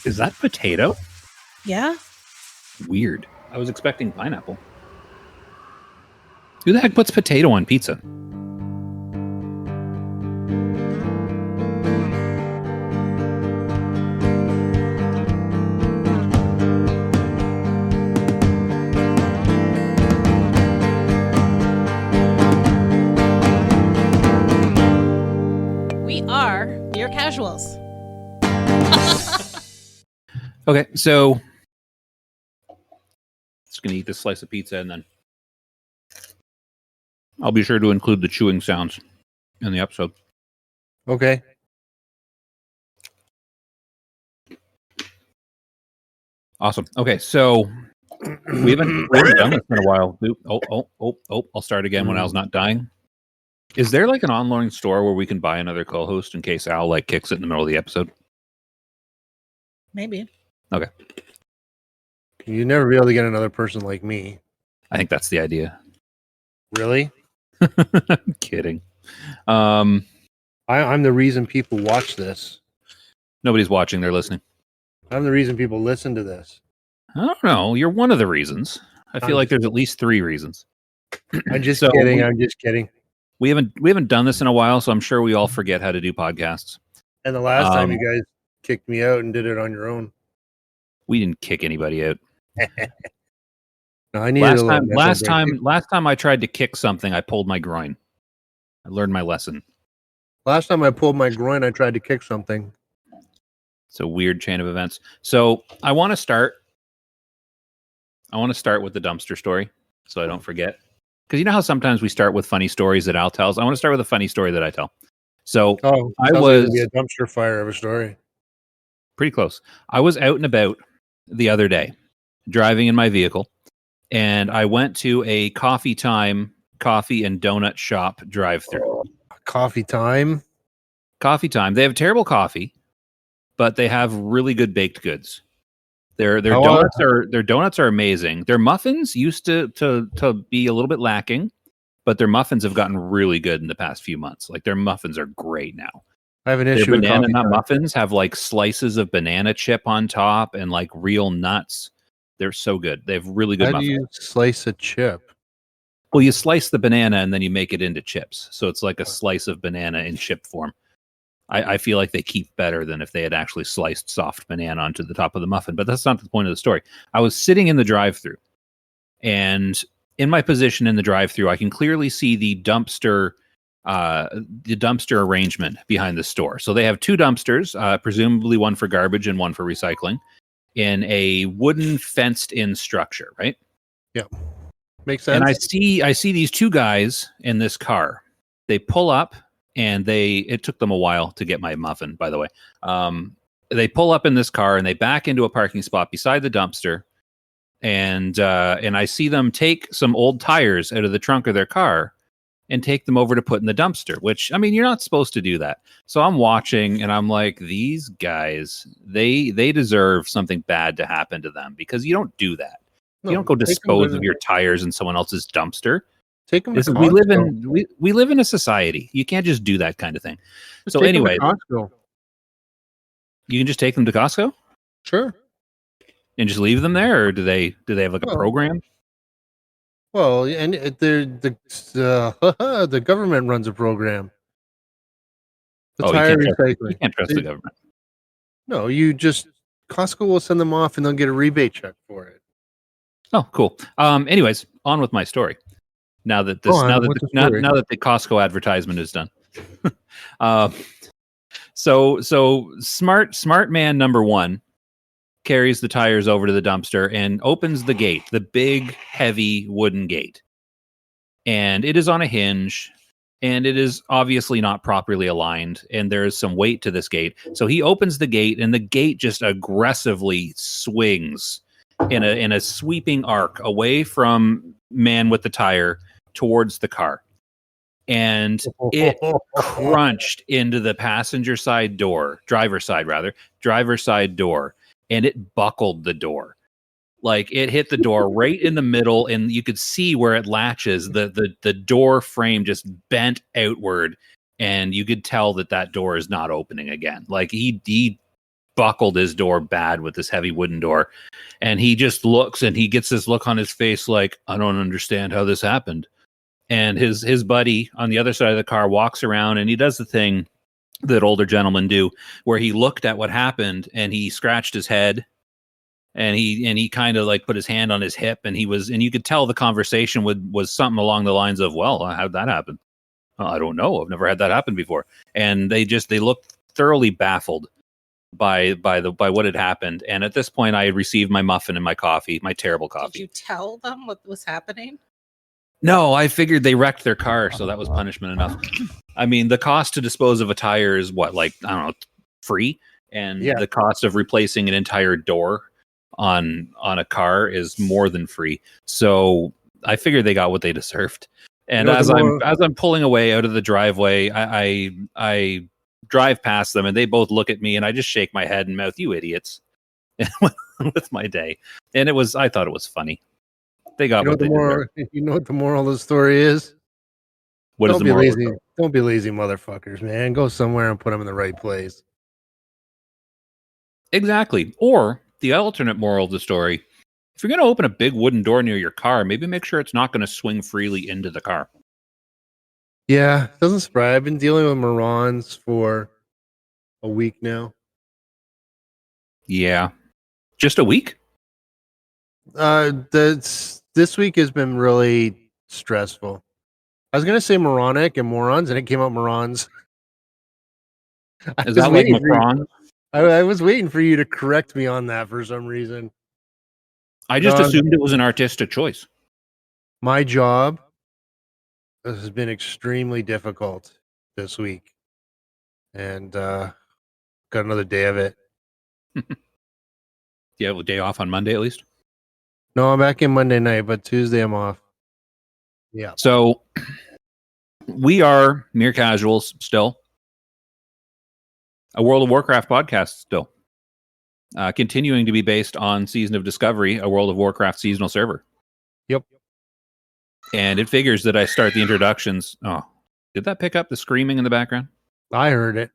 Is that potato? Yeah. Weird. I was expecting pineapple. Who the heck puts potato on pizza? We are Mere Casuals. Okay, so just gonna eat this slice of pizza and then I'll be sure to include the chewing sounds in the episode. Okay. Awesome. Okay, so we haven't done this in a while. I'll start again when Al's not dying. Is there like an online store where we can buy another co-host in case Al like kicks it in the middle of the episode? Maybe. Okay. You'd never be able to get another person like me. I think that's the idea. Really? I'm kidding. I'm the reason people watch this. Nobody's watching, they're listening. I'm the reason people listen to this. I don't know. You're one of the reasons. I feel like there's at least 3 reasons. I'm just So kidding. I'm just kidding. We haven't done this in a while, so I'm sure we all forget how to do podcasts. And the last time you guys kicked me out and did it on your own. We didn't kick anybody out. No, I needed last time I tried to kick something, I pulled my groin. I learned my lesson. Last time I pulled my groin, I tried to kick something. It's a weird chain of events. So I want to start with the dumpster story so I don't forget. Because you know how sometimes we start with funny stories that Al tells? I want to start with a funny story that I tell. So I was be a dumpster fire of a story. Pretty close. I was out and about the other day, driving in my vehicle, and I went to a Coffee Time coffee and donut shop drive-thru. Coffee Time? Coffee Time. They have terrible coffee, but they have really good baked goods. Their donuts are amazing. Their muffins used to be a little bit lacking, but their muffins have gotten really good in the past few months. Like their muffins are great now. I have an issue with banana nut muffins have like slices of banana chip on top and like real nuts. They're so good. They have really good muffins. How do you slice a chip? Well, you slice the banana and then you make it into chips. So it's like a slice of banana in chip form. I feel like they keep better than if they had actually sliced soft banana onto the top of the muffin. But that's not the point of the story. I was sitting in the drive-thru, and in my position in the drive-thru, I can clearly see the dumpster arrangement behind the store. So they have 2 dumpsters, presumably one for garbage and one for recycling, in a wooden fenced-in structure, right? Yeah, makes sense. And I see these 2 guys in this car. They pull up. And it took them a while to get my muffin, by the way. They pull up in this car and they back into a parking spot beside the dumpster. And I see them take some old tires out of the trunk of their car and take them over to put in the dumpster, which, I mean, you're not supposed to do that. So I'm watching and I'm like, these guys, they deserve something bad to happen to them because you don't do that. No, you don't go dispose of your tires in someone else's dumpster. Take them to Costco. We live in a society. You can't just do that kind of thing. So anyway, Costco. You can just take them to Costco? Sure. And just leave them there, or do they have like a program? Well, and the government runs a program. Tire recycling. You can't trust the government. No, Costco will send them off and they'll get a rebate check for it. Oh, cool. Anyways, on with my story. Now that the Costco advertisement is done. So smart man number 1 carries the tires over to the dumpster and opens the gate, the big, heavy wooden gate. And it is on a hinge, and it is obviously not properly aligned, and there is some weight to this gate. So he opens the gate, and the gate just aggressively swings in a sweeping arc away from man with the tire towards the car. And it crunched into the driver's side door, and it buckled the door. Like it hit the door right in the middle, and you could see where it latches. The door frame just bent outward, and you could tell that door is not opening again. Like he buckled his door bad with this heavy wooden door. And he just looks and he gets this look on his face like, I don't understand how this happened. And his buddy on the other side of the car walks around and he does the thing that older gentlemen do, where he looked at what happened and he scratched his head and he kind of like put his hand on his hip and you could tell the conversation was something along the lines of, well, how'd that happen? I don't know. I've never had that happen before. And they looked thoroughly baffled by what had happened. And at this point, I had received my muffin and my coffee, my terrible coffee. Did you tell them what was happening? No, I figured they wrecked their car, so that was punishment enough. I mean, the cost to dispose of a tire is what, like, I don't know, free, and the cost of replacing an entire door on a car is more than free. So I figured they got what they deserved. And as I'm pulling away out of the driveway, I drive past them and they both look at me and I just shake my head and mouth, "You idiots," with my day. And I thought it was funny. They got what they deserved. You know what the moral of the story is? What is the moral? Don't be lazy motherfuckers, man. Go somewhere and put them in the right place. Exactly. Or the alternate moral of the story: if you're going to open a big wooden door near your car, maybe make sure it's not going to swing freely into the car. Yeah, doesn't surprise. I've been dealing with morons for a week now. Yeah. Just a week? This week has been really stressful. I was going to say moronic and morons, and it came out morons. Is that like Macron? I was waiting for you to correct me on that for some reason. I just assumed it was an artistic choice. My job has been extremely difficult this week. And got another day of it. You have a day off on Monday at least? No, I'm back in Monday night, but Tuesday I'm off. Yeah. So we are Mere Casuals still. A World of Warcraft podcast still. Continuing to be based on Season of Discovery, a World of Warcraft seasonal server. Yep. And it figures that I start the introductions. Oh, did that pick up the screaming in the background? I heard it.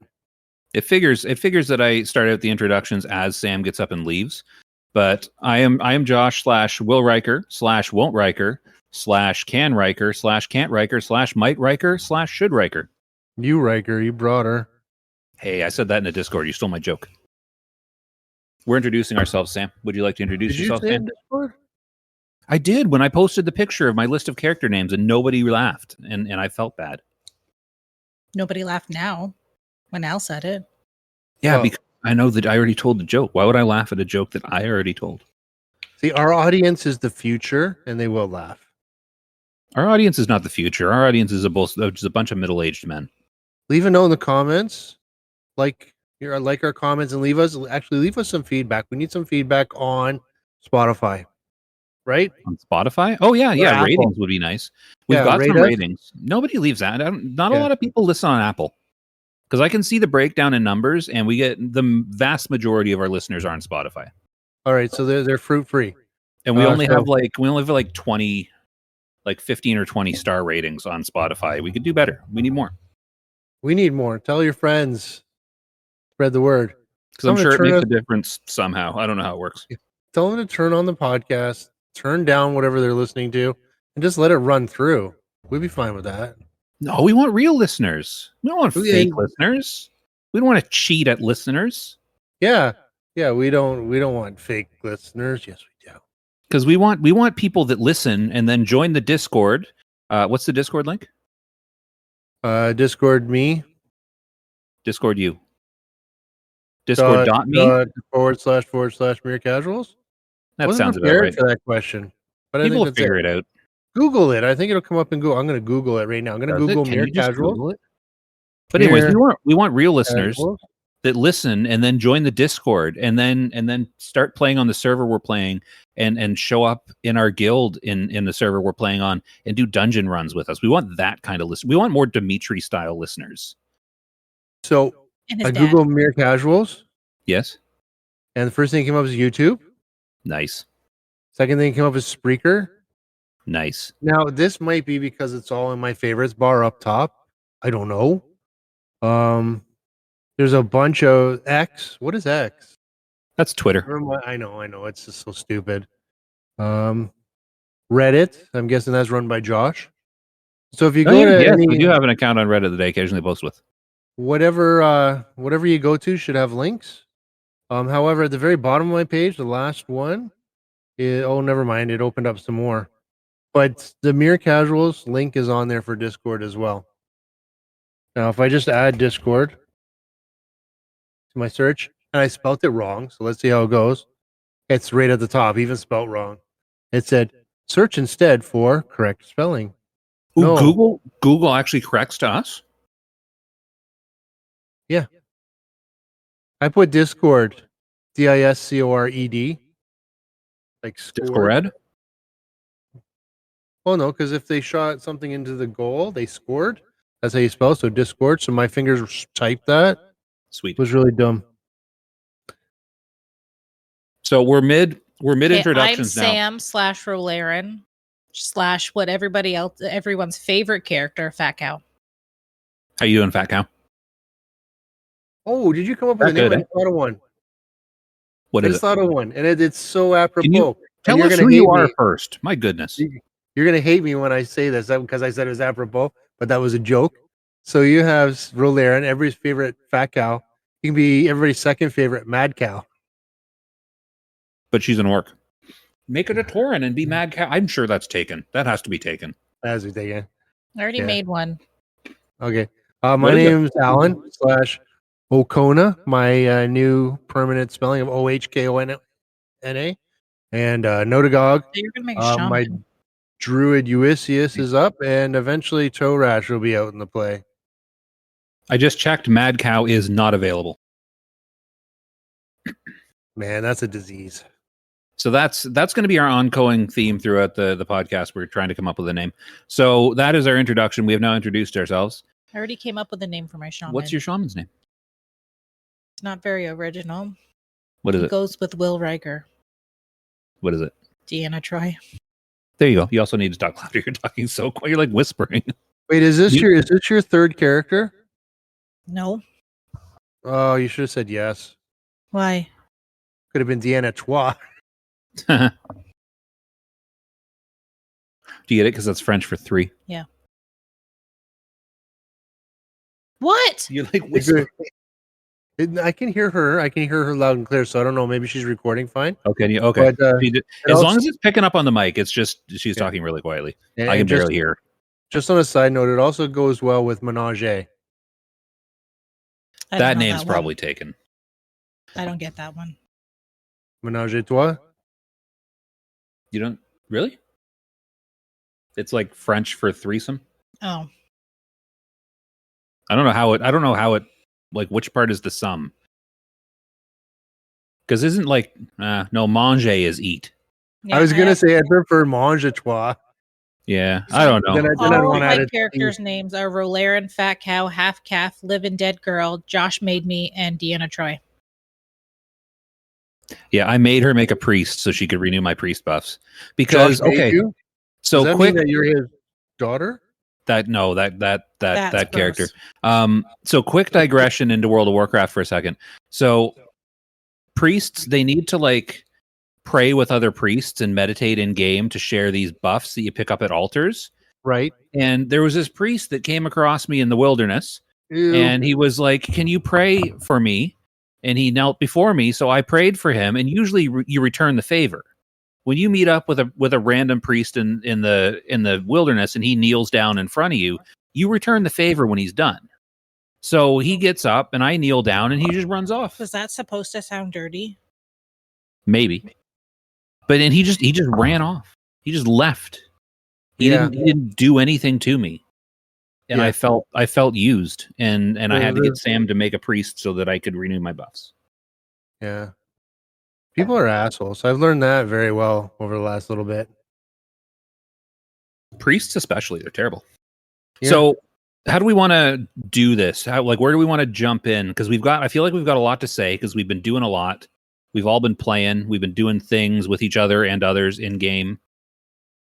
It figures that I start out the introductions as Sam gets up and leaves. But I am Josh /Will Riker /Won't Riker /Can Riker /Can't Riker /Might Riker /Should Riker. You Riker, you brought her. Hey, I said that in the Discord. You stole my joke. We're introducing ourselves, Sam. Would you like to introduce yourself, Sam? Discord? I did when I posted the picture of my list of character names and nobody laughed. And I felt bad. Nobody laughed now when Al said it. Yeah, because I know that I already told the joke. Why would I laugh at a joke that I already told? See, our audience is the future, and they will laugh. Our audience is not the future. Our audience is just a bunch of middle-aged men. Leave a note in the comments. Like our comments and leave us some feedback. We need some feedback on Spotify. Right? On Spotify? Oh, yeah. Apple. Ratings would be nice. We've got some ratings. Nobody leaves that. Not a lot of people listen on Apple. Because I can see the breakdown in numbers, and we get the vast majority of our listeners are on Spotify. All right, so they're fruit free, and we only have like 20, like 15 or 20 star ratings on Spotify. We could do better. We need more. We need more. Tell your friends. Spread the word. Because I'm sure it makes a difference somehow. I don't know how it works. Tell them to turn on the podcast, turn down whatever they're listening to, and just let it run through. We'd be fine with that. No, we want real listeners. We don't want fake listeners. We don't want to cheat at listeners. Yeah. We don't want fake listeners. Yes, we do. Because we want people that listen and then join the Discord. What's the Discord link? Discord me. Discord you. Discord.me // Mere Casuals. That sounds about right. For that question, but people will figure it out. Google it. I think it'll come up in Google. I'm going to Google it right now. I'm going to Google Mere Casuals. But anyways, we want real listeners that listen and then join the Discord and then start playing on the server we're playing and show up in our guild in the server we're playing on and do dungeon runs with us. We want that kind of listen. We want more Dimitri style listeners. So I Google Mere Casuals. Yes. And the first thing that came up is YouTube. Nice. Second thing that came up is Spreaker. Nice. Now, this might be because it's all in my favorites bar up top. I don't know. There's a bunch of X. What is X? That's Twitter. I know. It's just so stupid. Reddit. I'm guessing that's run by Josh. So if you go to yes, any, we do have an account on Reddit that I occasionally post with. whatever you go to should have links. However, at the very bottom of my page, the last one, never mind. It opened up some more. But the Mere Casuals link is on there for Discord as well. Now, if I just add Discord to my search, and I spelt it wrong, so let's see how it goes. It's right at the top, even spelt wrong. It said, search instead for correct spelling. Ooh, No. Google actually corrects to us? I put Discord, Discord, like scored. Discord? Oh no, because if they shot something into the goal, they scored. That's how you spell. So Discord. So my fingers typed that. Sweet. It was really dumb. So we're mid Okay, introductions I'm now. Sam / Rolaren / what everyone's favorite character, Fat Cow. How you doing, Fat Cow? Oh, did you come up with a That name? good, I thought of one. What I is just it? thought of one, and it's so apropos. Can you And tell you're us gonna who you hate are me. first. My goodness. You're gonna hate me when I say this because I said it was apropos, but that was a joke. So you have Rolaren, everybody's favorite fat cow. You can be everybody's second favorite mad cow. But she's an orc. Make it a Tauren and be Mad Cow. I'm sure that's taken. That has to be taken. As we take it. I already Yeah. made one. Okay. My What is it? name's Alan / Okona. My new permanent spelling of OHKONA. And Notagog. So you're gonna make a shaman. My druid Euisius is up, and eventually Torash will be out in the play. I just checked. Mad Cow is not available. Man, that's a disease. So that's going to be our ongoing theme throughout the podcast. We're trying to come up with a name. So that is our introduction. We have now introduced ourselves. I already came up with a name for my shaman. What's your shaman's name? It's not very original. What is It it? goes with Will Riker, What is it? Deanna Troy. There you go. You also need to talk louder. You're talking so quiet. You're like whispering. Wait, is this You- your third character? No. Oh, you should have said yes. Why? Could have been Deanna Trois. Do you get it? Because that's French for 3. What? You're like whispering. I can hear her. I can hear her loud and clear. So I don't know. Maybe she's recording fine. Okay. Okay. But As long as it's picking up on the mic, it's just she's talking really quietly. I can barely hear her. Just on a side note, it also goes well with Menage. I don't That know name's one. probably taken. I don't get that one. Menage a trois. You don't really? It's like French for threesome. Oh, I don't know how it like which part is the sum. Because isn't like no manger is eat. yeah, I was gonna have- say I prefer mange a trois. Yeah, I don't know. Then I all want to my add it. characters' names are Rolaren, Fat Cow, Half Calf, Living Dead Girl, Josh Made Me, and Deanna Troy. Yeah, I made her make a priest so she could renew my priest buffs. Because Josh made okay, you? so Does that quick mean that you're his daughter? that That's character. gross. So quick digression into World of Warcraft for a second. So priests, they need to like pray with other priests and meditate in game to share these buffs that you pick up at altars. Right. And there was this priest that came across me in the wilderness, Ew. and he was like, "Can you pray for me?" And he knelt before me, so I prayed for him. And usually, you return the favor. When you meet up with a random priest in the wilderness, and he kneels down in front of you, you return the favor when he's done. So he gets up, and I kneel down, and he just runs off. Was that supposed to sound dirty? Maybe, but then he just ran off. He just left. He didn't do anything to me. And Yeah. I felt used, and I had to Yeah. get Sam to make a priest so that I could renew my buffs. Yeah. People are assholes. I've learned that very well over the last little bit. Priests especially, they're terrible. Yeah. So how do we want to do this? Where do we want to jump in? Because I feel like we've got a lot to say because we've been doing a lot. We've all been playing. We've been doing things with each other and others in game.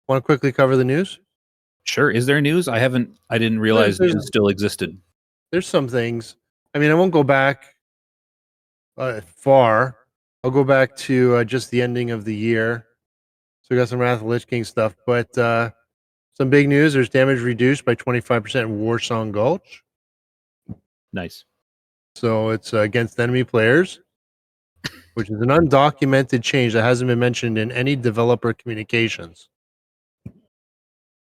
Want to quickly cover the news? Sure. Is there news? I didn't realize There's- news still existed. There's some things. I mean, I won't go back far. I'll go back to just the ending of the year. So we got some Wrath of Lich King stuff, but some big news. There's damage reduced by 25% in Warsong Gulch. Nice. So it's against enemy players, which is an undocumented change that hasn't been mentioned in any developer communications.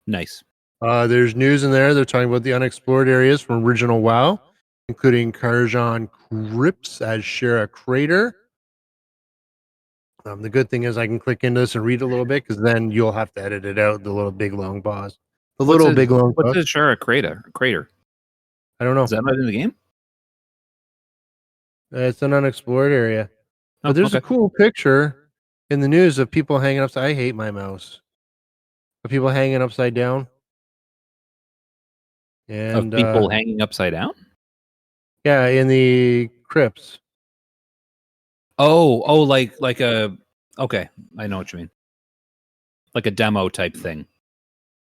Nice. There's news in there. They're talking about the unexplored areas from original WoW, including Karjan Crypts as Shara Crater. The good thing is I can click into this and read a little bit because then you'll have to edit it out, the little big long pause. What's Pause. a Shara crater? I don't know. Is that not in the game? It's an unexplored area. Oh, But there's a okay. cool picture in the news of people hanging upside. I hate my mouse. Of people hanging upside down. And Of people hanging upside down? yeah, in the crypts. Oh, like a okay, I know what you mean. Like a demo type thing.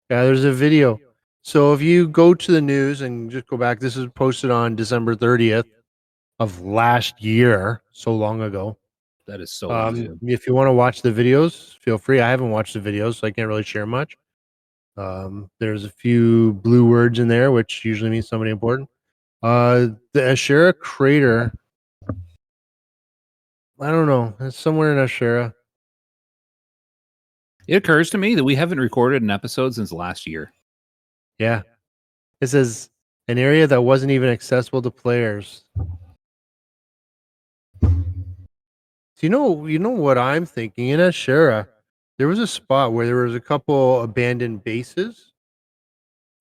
Yeah, there's a video. So if you go to the news and just go back, this is posted on December 30th of last year, so long ago. That is so long ago. If you want to watch the videos, feel free. I haven't watched the videos, so I can't really share much. There's a few blue words in there, which usually means somebody important. The Ashera crater. I don't know. It's somewhere in Ashera. It occurs to me that we haven't recorded an episode since last year. Yeah. It says an area that wasn't even accessible to players. You know what I'm thinking? In Ashera, there was a spot where there was a couple abandoned bases.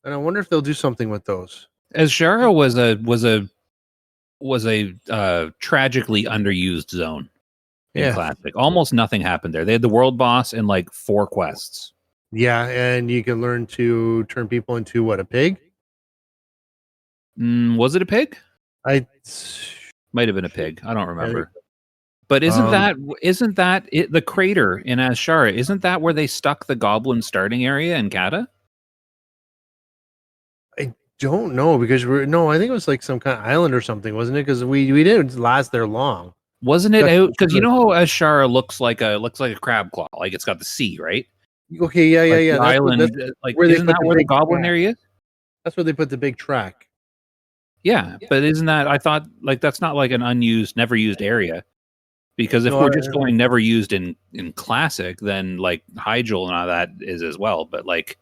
And I wonder if they'll do something with those. Ashara was a tragically underused zone in Classic. Almost nothing happened there. They had the world boss and like 4 quests. Yeah, and you can learn to turn people into what, a pig? Was it a pig? I Might have been a pig. I don't remember. But isn't that it, the crater in Ashara? Isn't that where they stuck the goblin starting area in Kata? I don't know because I think it was like some kind of island or something, wasn't it? Because we didn't last there long. Wasn't it out? Because you know how Ashara looks like a crab claw, like it's got the sea, right? Okay, yeah. The island, like isn't that where the goblin area is? That's where they put the big track. Yeah, but isn't that? I thought like that's not like an unused, never used area. Because if we're just going never used in Classic, then like Hyjal and all that is as well. But like,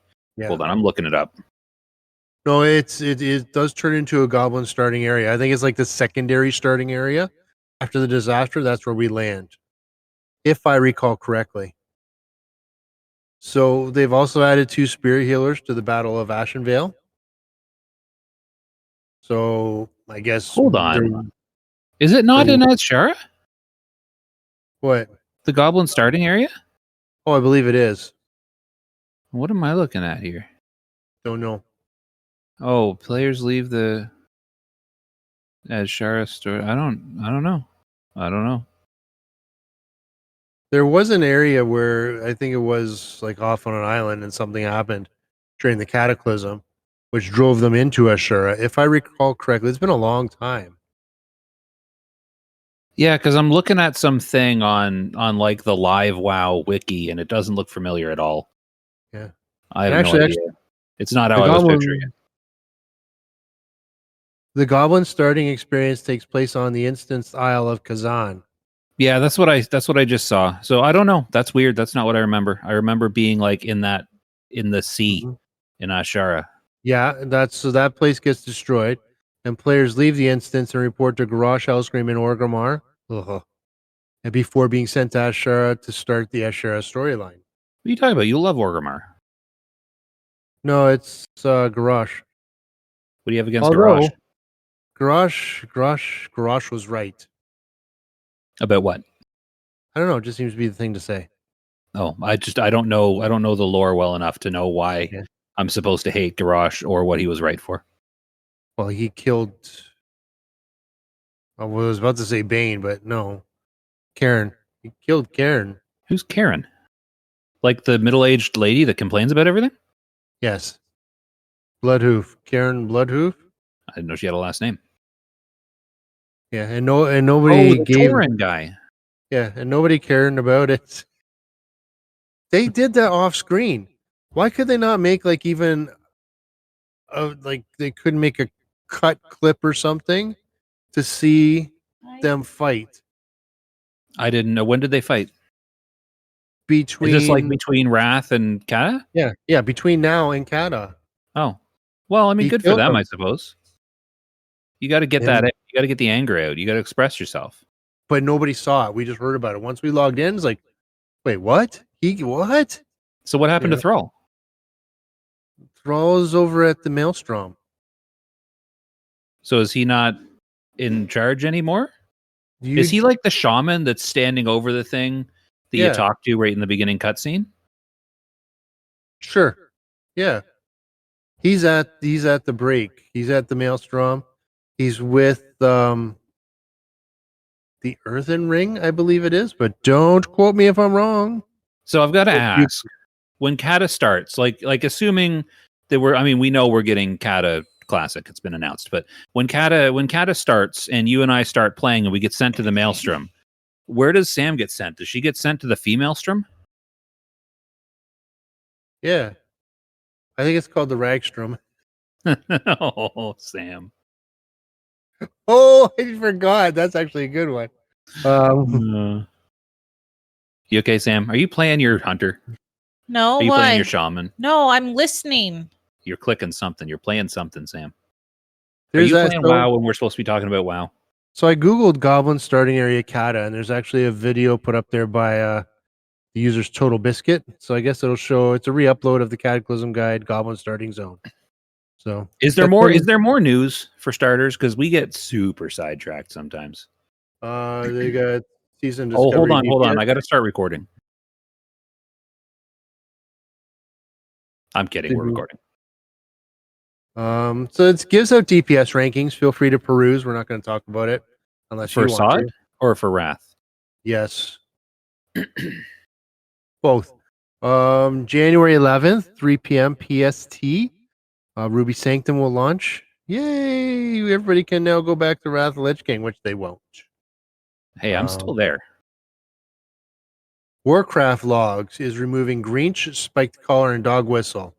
hold on, I'm looking it up. No, it does turn into a goblin starting area. I think it's like the secondary starting area after the disaster. That's where we land, if I recall correctly. So they've also added 2 spirit healers to the Battle of Ashenvale. So I guess hold on, is it not in Ashara? What? The goblin starting area? Oh, I believe it is. What am I looking at here? Don't know. Oh, players leave the Ashara store. I don't know. There was an area where I think it was like off on an island and something happened during the cataclysm, which drove them into Ashura. If I recall correctly, it's been a long time. Yeah, because I'm looking at something on like the live WoW wiki, and it doesn't look familiar at all. Yeah, I have no idea. It's not how I was picturing it. The goblin starting experience takes place on the instanced Isle of Kazan. Yeah, that's what I just saw. So I don't know. That's weird. That's not what I remember. I remember being like in the sea in Ashara. Yeah, that place gets destroyed, and players leave the instance and report to Garrosh, Hellscream, and Orgrimmar. And before being sent to Ashara to start the Ashara storyline. What are you talking about? You love Orgrimmar. No, it's Garrosh. What do you have against Garrosh? Garrosh was right. About what? I don't know. It just seems to be the thing to say. Oh, I don't know. I don't know the lore well enough to know why I'm supposed to hate Garrosh or what he was right for. Well, he killed. I was about to say Bane, but no. Karen. He killed Karen. Who's Karen? Like the middle-aged lady that complains about everything? Yes. Bloodhoof. Karen Bloodhoof? I didn't know she had a last name. Yeah, and nobody the gave. Torin guy. Yeah, and nobody caring about it. They did that off screen. Why could they not make like even like they couldn't make a cut clip or something to see them fight I didn't know. When did they fight? between? Is this like between Wrath and Kata? Yeah, between now and Kata. Oh, well, I mean, He good for killed them, him. I suppose. You got to get And- that. You got to get the anger out. You got to express yourself. But nobody saw it. We just heard about it. Once we logged in, it's like, wait, what? What? So what happened Yeah. to Thrall? Thrall's over at the Maelstrom. So is he not in charge anymore? Is he like the shaman that's standing over the thing that you Yeah. talked to right in the beginning cutscene? Sure. Yeah. He's at the break. He's at the Maelstrom. He's with the Earthen Ring, I believe it is, but don't quote me if I'm wrong. So I've got to You- ask, when Kata starts, like assuming that we know we're getting Kata Classic, it's been announced, but when Kata starts and you and I start playing and we get sent to the Maelstrom, where does Sam get sent? Does she get sent to the Female-strom? Yeah. I think it's called the Ragstrom. Oh, Sam. Oh, I forgot. That's actually a good one. You okay, Sam? Are you playing your hunter? No, Are you why? playing your shaman? No, I'm listening. You're clicking something. You're playing something, Sam. There's Are you that, playing so, WoW when we're supposed to be talking about WoW? so I googled Goblin starting area Kata, and there's actually a video put up there by the user's Total Biscuit. So I guess it'll show it's a re-upload of the Cataclysm Guide Goblin Starting Zone. So Is there that's more? pretty- Is there more news for starters? Because we get super sidetracked sometimes. They got season Oh, discovery. hold on. DPS. I got to start recording. I'm kidding. We're Mhm. recording. So it gives out DPS rankings. Feel free to peruse. We're not going to talk about it unless For you want Sod to. or for Wrath? Yes. Both. January 11th, 3 p.m. PST. Ruby Sanctum will launch. Yay! Everybody can now go back to Wrath of the Lich King, which they won't. Hey, I'm still there. Warcraft Logs is removing Grinch, Spiked Collar, and Dog Whistle.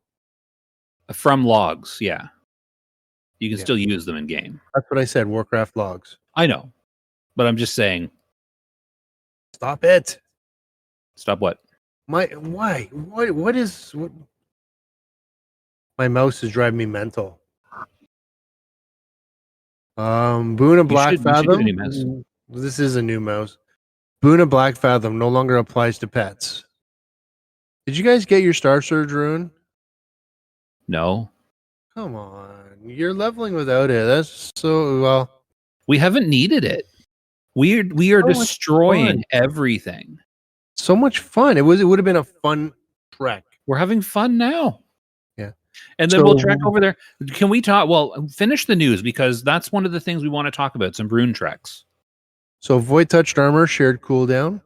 From logs, yeah. You can Yeah. still use them in game. That's what I said. Warcraft Logs. I know, but I'm just saying. Stop it. Stop what? Why? What is what? My mouse is driving me mental. Boon of Black You should Fathom. get a new mouse. This is a new mouse. Boon of Black Fathom no longer applies to pets. Did you guys get your Star Surge rune? No, Come on, you're leveling without it. That's so well. we haven't needed it. We are So much destroying fun. everything. So much fun. It would have been a fun trek. We're having fun now. Yeah. And then So- we'll trek over there. Can we talk? Well, finish the news because that's one of the things we want to talk about. Some rune treks. So Void Touched Armor shared cooldown.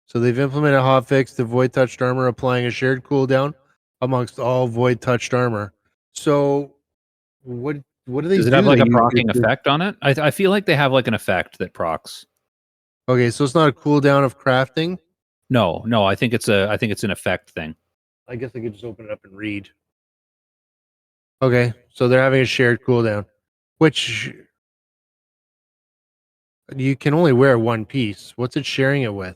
So they've implemented a hotfix to Void Touched Armor, applying a shared cooldown amongst all Void Touched Armor. So what do they Does it do? have like They a use proccing it- effect on it? I feel like they have like an effect that procs. Okay, so it's not a cooldown of crafting. No, I think it's an effect thing. I guess I could just open it up and read. Okay, so they're having a shared cooldown, which you can only wear one piece. What's it sharing it with?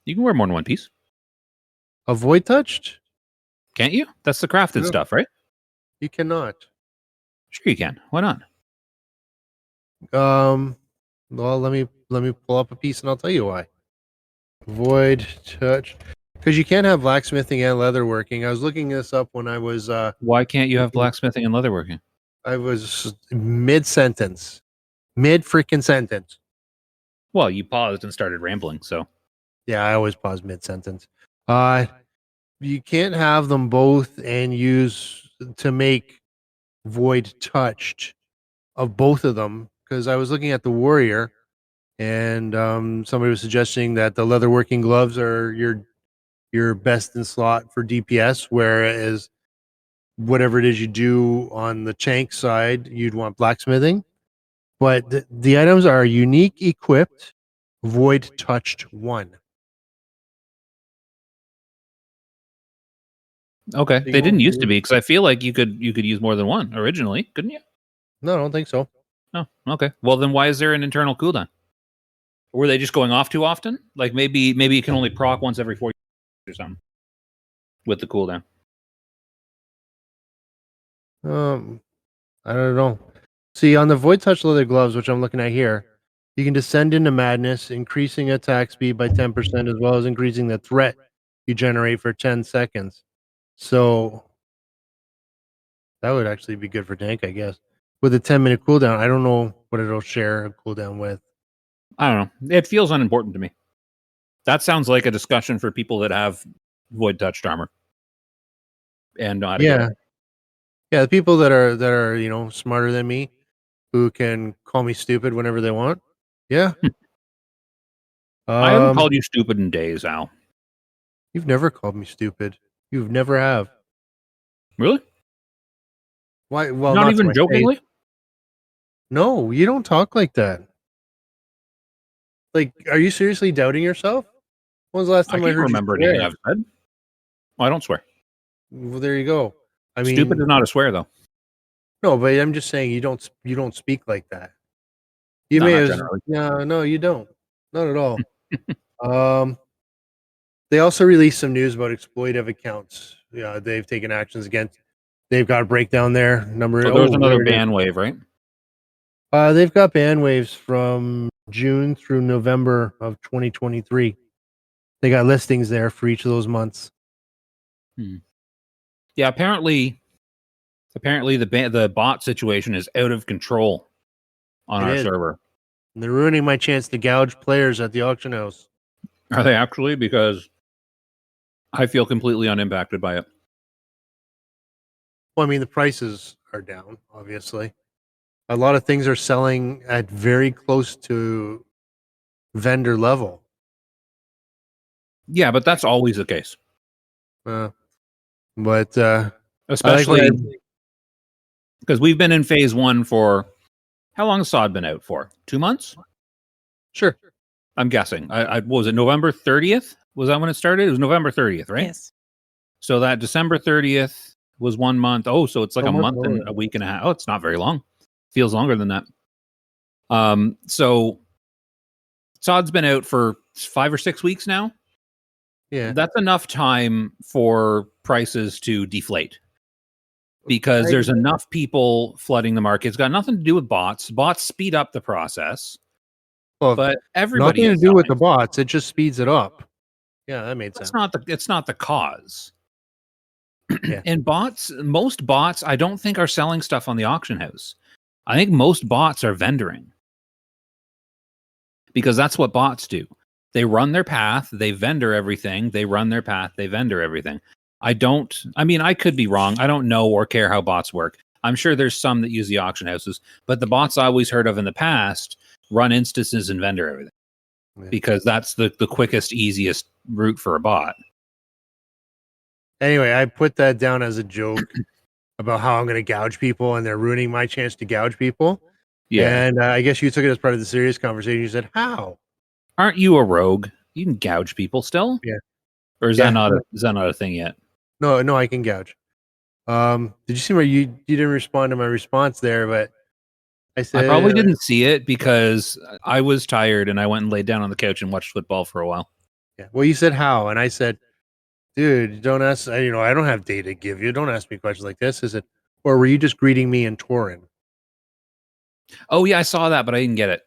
You can wear more than one piece, A Void Touched? can't you? That's the crafted No. stuff, right? You cannot. Sure, you can. Why not? Well, let me pull up a piece and I'll tell you why. Void Touch, because you can't have blacksmithing and leatherworking. I was looking this up when I was Why can't you have blacksmithing and leatherworking? mid sentence, mid freaking sentence. Well, you paused and started rambling, so Yeah, I always pause mid sentence. You can't have them both and use to make Void Touched of both of them, because I was looking at the Warrior and somebody was suggesting that the leatherworking gloves are your best in slot for DPS, whereas whatever it is you do on the tank side, you'd want blacksmithing. But the items are unique, equipped, void touched 1. Okay, So you they didn't won't used to be- be because I feel like you could use more than one originally, couldn't you? No, I don't think so. Oh, okay. Well, then why is there an internal cooldown? Were they just going off too often? Like maybe you can only proc once every 4 years or something with the cooldown. I don't know. See, on the void touch leather gloves, which I'm looking at here, you can descend into madness, increasing attack speed by 10%, as well as increasing the threat you generate for 10 seconds. So that would actually be good for tank, I guess. With a 10-minute cooldown, I don't know what it'll share a cooldown with. I don't know. It feels unimportant to me. That sounds like a discussion for people that have void touched armor and know how to get Yeah. it. Yeah, the people that are smarter than me, who can call me stupid whenever they want. Yeah. I haven't called you stupid in days, Al. You've never called me stupid. You've never have. Really? Why? Well, Not not to even my face. jokingly? No, you don't talk like that. Like, are you seriously doubting yourself? When was the last I time I can't heard you remember swear? anything I've said. I don't swear. Well, there you go. I mean, Stupid is not a swear, though. no, but I'm just saying you don't speak like that. You No, may not have generally. no, you don't. Not at all. They also released some news about exploitive accounts. Yeah, they've taken actions against. They've got a breakdown there. So there was another there it is. ban wave, right? They've got ban waves from June through November of 2023. They got listings there for each of those months. Yeah, apparently the bot situation is out of control on It our is. server. And they're ruining my chance to gouge players at the auction house. Are they actually? Because I feel completely unimpacted by it. Well, I mean, the prices are down, obviously. A lot of things are selling at very close to vendor level. Yeah, but that's always the case. But Especially because we've been in phase 1 for how long has SOD been out for? 2 months? Sure. I'm guessing. What was it November 30th? Was that when it started? It was November 30th, right? Yes. So that December 30th was 1 month. Oh, so it's like a Almost month and more. a week and a half. Oh, it's not very long. Feels longer than that. So SOD's been out for 5 or 6 weeks now. Yeah. That's enough time for prices to deflate because there's enough people flooding the market. It's got nothing to do with bots. Bots speed up the process, Well, but everybody nothing to is do with the selling. bots. It just speeds it up. Yeah, that made sense. It's not the cause. Yeah. And most bots, I don't think are selling stuff on the auction house. I think most bots are vendoring because that's what bots do. They run their path, they vendor everything. They run their path, they vendor everything. I mean, I could be wrong. I don't know or care how bots work. I'm sure there's some that use the auction houses, but the bots I always heard of in the past run instances and vendor everything because that's the quickest, easiest route for a bot. Anyway, I put that down as a joke about how I'm going to gouge people and they're ruining my chance to gouge people. Yeah. And I guess you took it as part of the serious conversation. You said, how? Aren't you a rogue? You can gouge people still? Yeah. Or is Yeah. that not a thing yet? No, I can gouge. Did you see where you didn't respond to my response there? But I said I probably didn't see it because I was tired and I went and laid down on the couch and watched football for a while. Yeah. Well, you said how, and I said, dude, don't ask. I don't have data to give you. Don't ask me questions like this. I said, or were you just greeting me in Torin? Oh yeah, I saw that, but I didn't get it.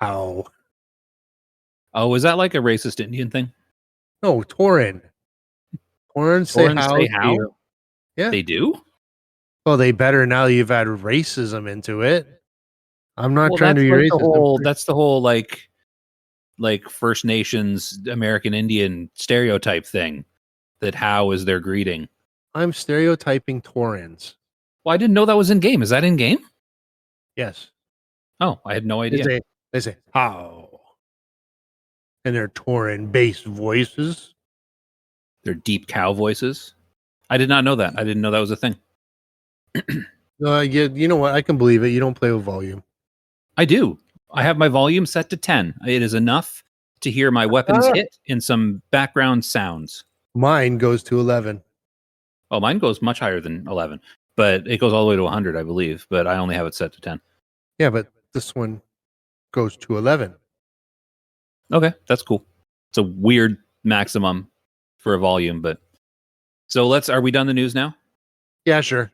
How? Oh, was that like a racist Indian thing? No, Torin. Torin say Torrens how? say to how? you. Yeah. They do? Well, they better now that you've added racism into it. I'm not trying to be that's like racist. that's the whole like First Nations American Indian stereotype thing that how is their greeting. I'm stereotyping Torrens. Well, I didn't know that was in game. Is that in game? Yes. Oh, I had no idea. They say how. And they're Torin based voices. They're deep cow voices. I did not know that. I didn't know that was a thing. You know what? I can believe it. You don't play with volume. I do. I have my volume set to 10. It is enough to hear my weapons hit and some background sounds. Mine goes to 11. Oh, mine goes much higher than 11, but it goes all the way to 100, I believe. But I only have it set to 10. Yeah, but this one goes to 11. Okay, that's cool. It's a weird maximum for a volume, but so are we done the news now? Yeah, sure.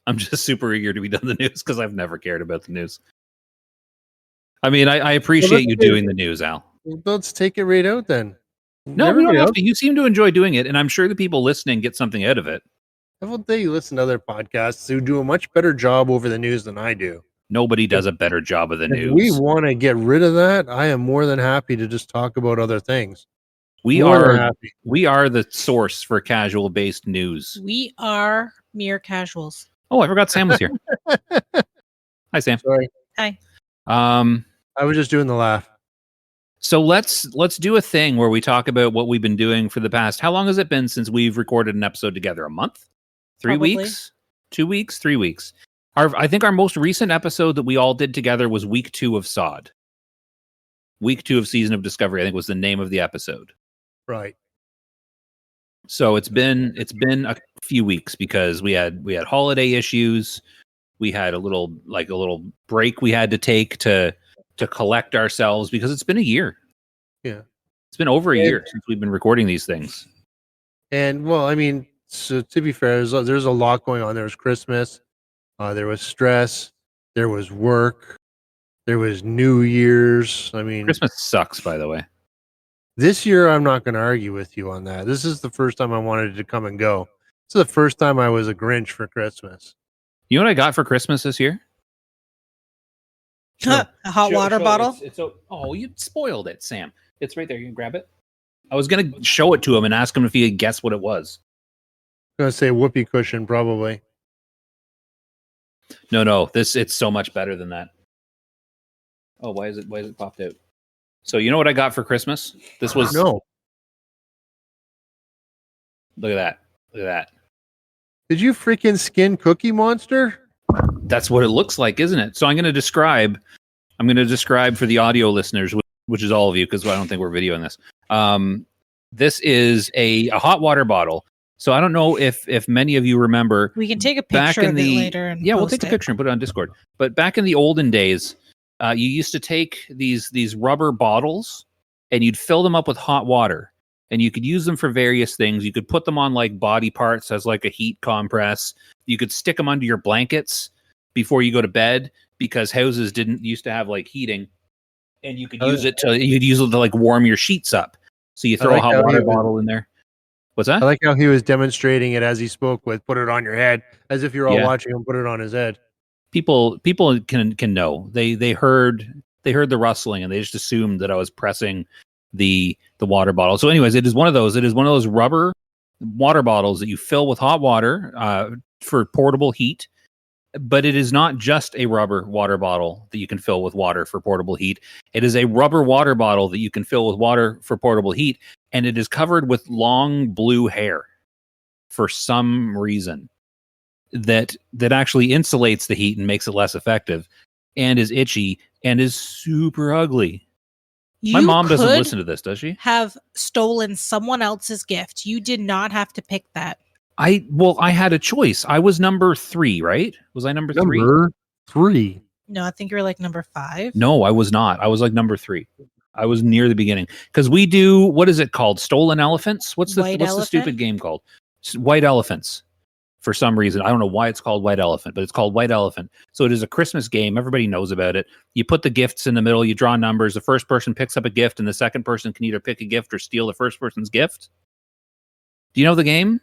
I'm just super eager to be done the news because I've never cared about the news. I mean, I appreciate you doing the news, Al. Let's take it right out then. No, we don't have to. You seem to enjoy doing it, and I'm sure the people listening get something out of it. How about they listen to other podcasts who do a much better job over the news than I do? Nobody does a better job of the If news. we want to get rid of that, I am more than happy to just talk about other things. We More than are happy. we are the source for casual based news. We are mere casuals. Oh, I forgot Sam was here. Hi, Sam. Sorry. Hi. I was just doing the laugh. So let's do a thing where we talk about what we've been doing for the past. How long has it been since we've recorded an episode together? A month? 3 Probably. weeks? 2 weeks? 3 weeks? I think our most recent episode that we all did together was week 2 of Sod. Week 2 of Season of Discovery, I think, was the name of the episode. Right. So it's been a few weeks because we had holiday issues. We had a little break we had to take to collect ourselves because it's been a year. Yeah. It's been over a year since we've been recording these things. And well, I mean, so to be fair, there's a lot going on. There was Christmas, there was stress, there was work, there was New Year's. I mean, Christmas sucks, by the way. this year I'm not going to argue with you on that. This is the first time I wanted it to come and go. This is the first time I was a Grinch for Christmas. You know what I got for Christmas this year? A hot water bottle. Oh, you spoiled it, Sam. It's right there. You can grab it. I was gonna show it to him and ask him if he could guess what it was. I'm going to say whoopee cushion, probably. No, it's so much better than that. Oh, why is it popped out? So you know what I got for Christmas? This was No. Look at that. Did you freaking skin Cookie Monster? That's what it looks like, isn't it? So I'm going to describe for the audio listeners, which is all of you, because I don't think we're videoing this. This is a hot water bottle. So I don't know if many of you remember. We can take a picture of it later. And we'll take a picture and put it on Discord. But back in the olden days, you used to take these rubber bottles and you'd fill them up with hot water. And you could use them for various things. You could put them on like body parts as like a heat compress. You could stick them under your blankets before you go to bed because houses didn't used to have like heating. And you could use it to like warm your sheets up. So you throw a hot water bottle in there. What's that? I like how he was demonstrating it as he spoke with put it on your head, as if you're all watching him put it on his head. People can know. They heard the rustling and they just assumed that I was pressing the water bottle. So anyways, it is one of those rubber water bottles that you fill with hot water for portable heat. But it is not just a rubber water bottle that you can fill with water for portable heat. It is a rubber water bottle that you can fill with water for portable heat, and it is covered with long blue hair for some reason that actually insulates the heat and makes it less effective, and is itchy and is super ugly. My mom doesn't listen to this, does she? Have stolen someone else's gift. You did not have to pick that. I had a choice. I was number 3, right? Was I number 3? Number 3. No, I think you were like number 5. No, I was not. I was like number 3. I was near the beginning because we do, what is it called? Stolen Elephants? What's the stupid game called? White Elephants. For some reason, I don't know why it's called White Elephant, but it's called White Elephant. So it is a Christmas game. Everybody knows about it. You put the gifts in the middle. You draw numbers. The first person picks up a gift, and the second person can either pick a gift or steal the first person's gift. Do you know the game?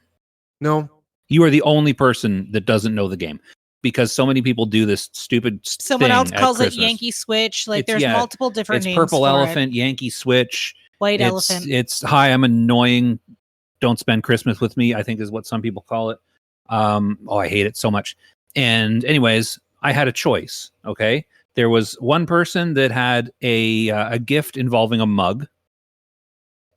No. You are the only person that doesn't know the game because so many people do this stupid Someone else calls it Christmas. Yankee Switch. Like there's multiple different names. It's Purple for Elephant, it. Yankee Switch, White Elephant. It's hi, I'm annoying. Don't spend Christmas with me, I think is what some people call it. I hate it so much. And anyways, I had a choice. Okay. There was one person that had a gift involving a mug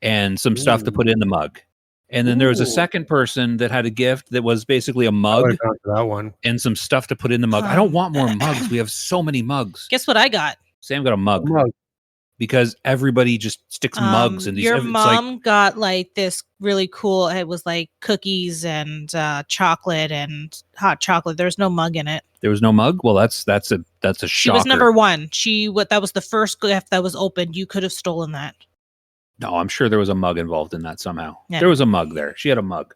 and some stuff to put in the mug. And then there was a Ooh. second person that had a gift that was basically a I mug would've gone for that one. and some stuff to put in the mug. I don't want more mugs. We have so many mugs. Guess what I got? Sam got a mug Mug. because everybody just sticks mugs in these. Your it's mom like, got like this really cool. It was like cookies and chocolate and hot chocolate. There's no mug in it. there was no mug. Well, that's a shocker. She was number one. That was the first gift that was opened. You could have stolen that. No, I'm sure there was a mug involved in that somehow. Yeah. There was a mug there. She had a mug.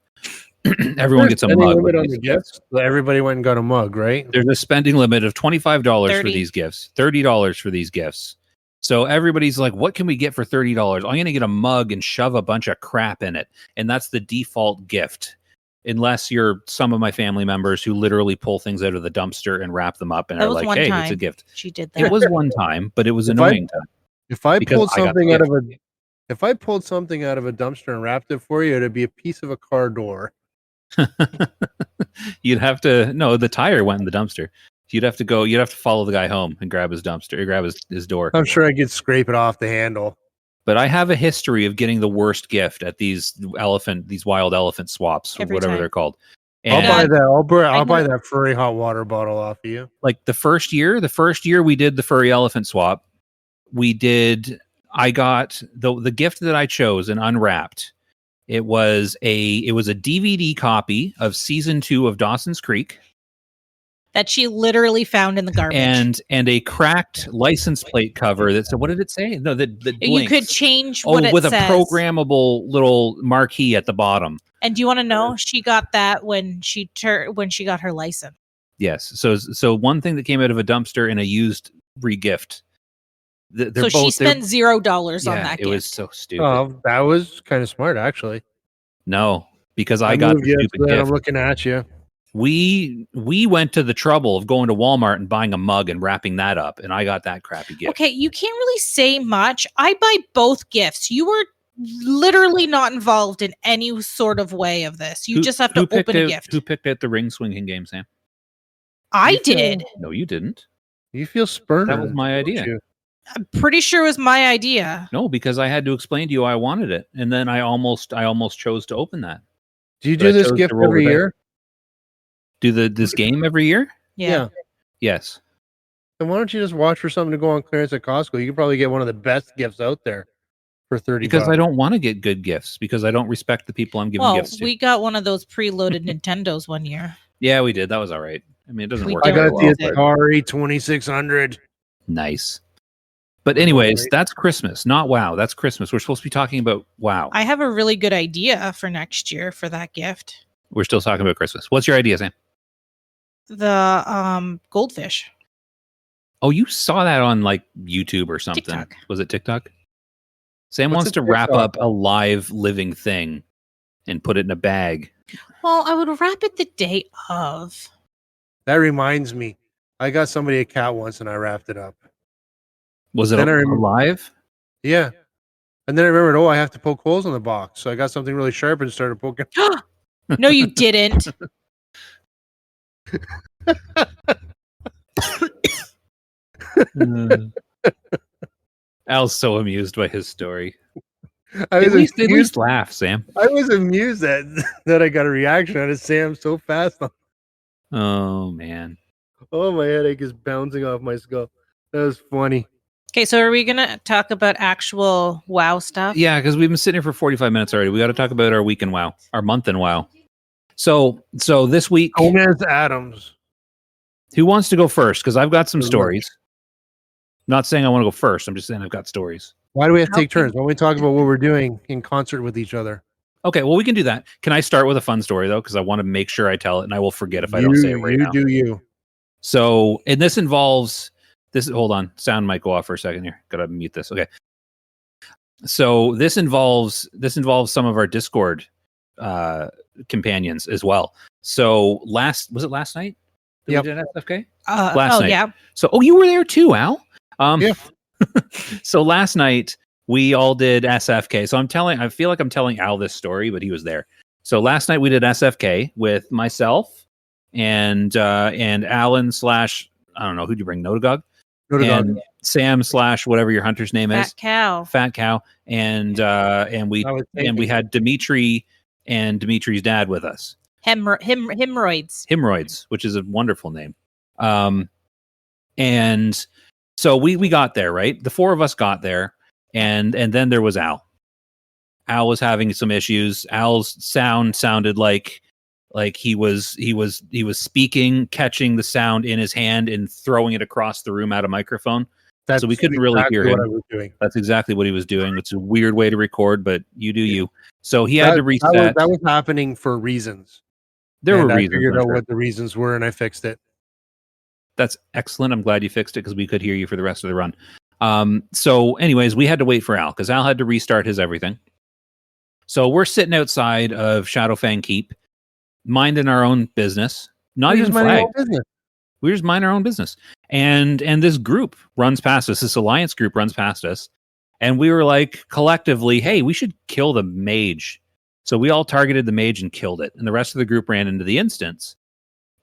Everyone gets a Spending mug. limit with on these the gifts. So everybody went and got a mug, right? There's a spending limit of $25 for 30. these gifts, $30 for these gifts. So everybody's like, what can we get for $30? I'm going to get a mug and shove a bunch of crap in it. And that's the default gift. Unless you're some of my family members who literally pull things out of the dumpster and wrap them up and That are was like, one hey, time. it's a gift. She did that. It was one time, but it was If I- annoying time. If I Because pulled I got something the out of if I pulled something out of a dumpster and wrapped it for you, it'd be a piece of a car door. You'd have to, no, the tire went in the dumpster. You'd have to follow the guy home and grab his dumpster, or grab his door. I'm sure I could scrape it off the handle. But I have a history of getting the worst gift at these wild elephant swaps, or Every whatever time. they're called. I'll And buy that. I'll buy know- that furry hot water bottle off of you. like the first year we did the furry elephant swap, I got the gift that I chose and unwrapped. It was a DVD copy of season 2 of Dawson's Creek That she literally found in the garbage. and a cracked license plate cover that said, what did it say? No, that you could blinks. change what it with says. a programmable little marquee at the bottom. And do you want to know? She got that when she got her license. Yes. So one thing that came out of a dumpster and a used regift. So she spent $0 on that it gift. was so stupid. Oh, that was kind of smart, actually. No, because I got moved the you, stupid so then I'm gift. looking at you. We went to the trouble of going to Walmart and buying a mug and wrapping that up, and I got that crappy gift. Okay, you can't really say much. I buy both gifts. You were literally not involved in any sort of way of this. You just have to open a gift. Who picked out the ring swinging game, Sam? I You feel- did. No, you didn't. You feel spurned. That was my don't idea. you? I'm pretty sure it was my idea. No, because I had to explain to you I wanted it, and then I almost chose to open that. Do you But I do this chose gift to roll every the dice. year? Do this game every year? Yeah. Yes. Then why don't you just watch for something to go on clearance at Costco? You could probably get one of the best gifts out there for 30 Because I bucks. don't want to get good gifts because I don't respect the people I'm giving Well, gifts to. we got one of those preloaded Nintendos one year. Yeah, we did. That was all right. I mean, it doesn't We work. I don't very got well, the but Atari 2600. nice. But anyways, Right. that's Christmas, not WoW. That's Christmas. We're supposed to be talking about WoW. I have a really good idea for next year for that gift. We're still talking about Christmas. What's your idea, Sam? The goldfish. Oh, you saw that on like YouTube or something. TikTok. Was it TikTok? Sam What's wants a to wrap TikTok? up a live living thing and put it in a bag. Well, I would wrap it the day of. That reminds me. I got somebody a cat once and I wrapped it up. Was it Then I remember- alive? Yeah. And then I remembered, I have to poke holes in the box. So I got something really sharp and started poking. No, you didn't. Al's so amused by his story. I At was, least amused, laugh, Sam. I was amused that I got a reaction out of Sam so fast. Oh man. Oh, my headache is bouncing off my skull. That was funny. Okay, so are we gonna talk about actual WoW stuff? Yeah, because we've been sitting here for 45 minutes already. We got to talk about our week in WoW, our month in WoW. So this week, Gomez Adams. who wants to go first? Because I've got some Good stories. Not saying I want to go first. I'm just saying I've got stories. Why do we have to How take turns? Why don't we talk about what we're doing in concert with each other? Okay, well, we can do that. Can I start with a fun story, though? Because I want to make sure I tell it, and I will forget if I don't say it right you now. do you. So, and this involves this. Hold on, sound might go off for a second here. Gotta mute this. Okay. So this involves some of our Discord companions as well. So was it last night? that Yep. we did SFK? Oh night. yeah. So, you were there too, Al. Yeah. So last night we all did SFK. So I feel like I'm telling Al this story, but he was there. So last night we did SFK with myself and Alan / I don't know, who'd you bring? Notagog? Go to God. And Sam / whatever your hunter's name is. Fat cow. Fat Cow. And we I was and we thinking. had Dimitri and Dimitri's dad with us. Hemorrhoids, which is a wonderful name. And so we got there, right? The four of us got there, and then there was Al. Al was having some issues. Al's sound sounded like he was speaking, catching the sound in his hand and throwing it across the room at a microphone. So we couldn't really hear him. What I was doing. That's exactly what he was doing. It's a weird way to record, but you do you. So he had to reset. That was happening for reasons. There were I reasons. figured out what the reasons were, and I fixed it. That's excellent. I'm glad you fixed it because we could hear you for the rest of the run. So anyways, we had to wait for Al because Al had to restart his everything. So we're sitting outside of Shadowfang Keep, minding our own business. Not even flagged. We just mind our own business. And this group runs past us. This alliance group runs past us. And we were like, collectively, hey, we should kill the mage. So we all targeted the mage and killed it. And the rest of the group ran into the instance.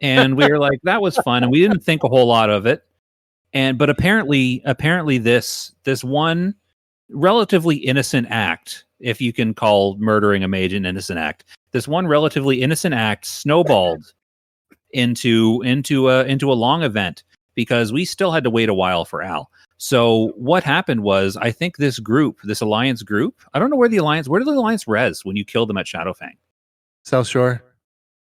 And we were like, that was fun. And we didn't think a whole lot of it. But apparently this one relatively innocent act, if you can call murdering a mage an innocent act, this one relatively innocent act snowballed into a long event because we still had to wait a while for Al. So what happened was, I think this alliance group, I don't know where did the alliance res when you killed them at Shadowfang? South Shore.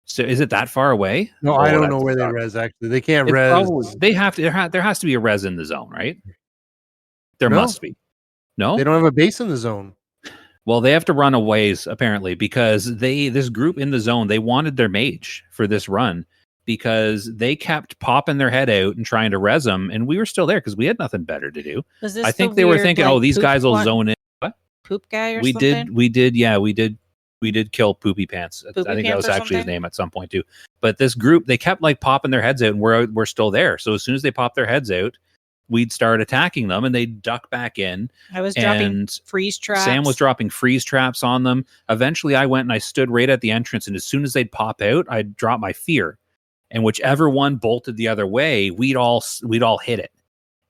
So is it that far away? No, I don't know where they res. Actually, they can't res. They have to. There has to be a res in the zone, right? There must be. No, they don't have a base in the zone. Well, they have to run a ways apparently because this group in the zone, they wanted their mage for this run because they kept popping their head out and trying to res them, and we were still there because we had nothing better to do. I think they were thinking, "Oh, these guys will zone in." What? Poop guy or something? We did kill Poopy Pants. I think that was actually his name at some point too. But this group, they kept like popping their heads out, and we're still there. So as soon as they pop their heads out, we'd start attacking them, and they'd duck back in. I was dropping freeze traps. Sam was dropping freeze traps on them. Eventually, I went and I stood right at the entrance, and as soon as they'd pop out, I'd drop my fear, and whichever one bolted the other way, we'd all hit it,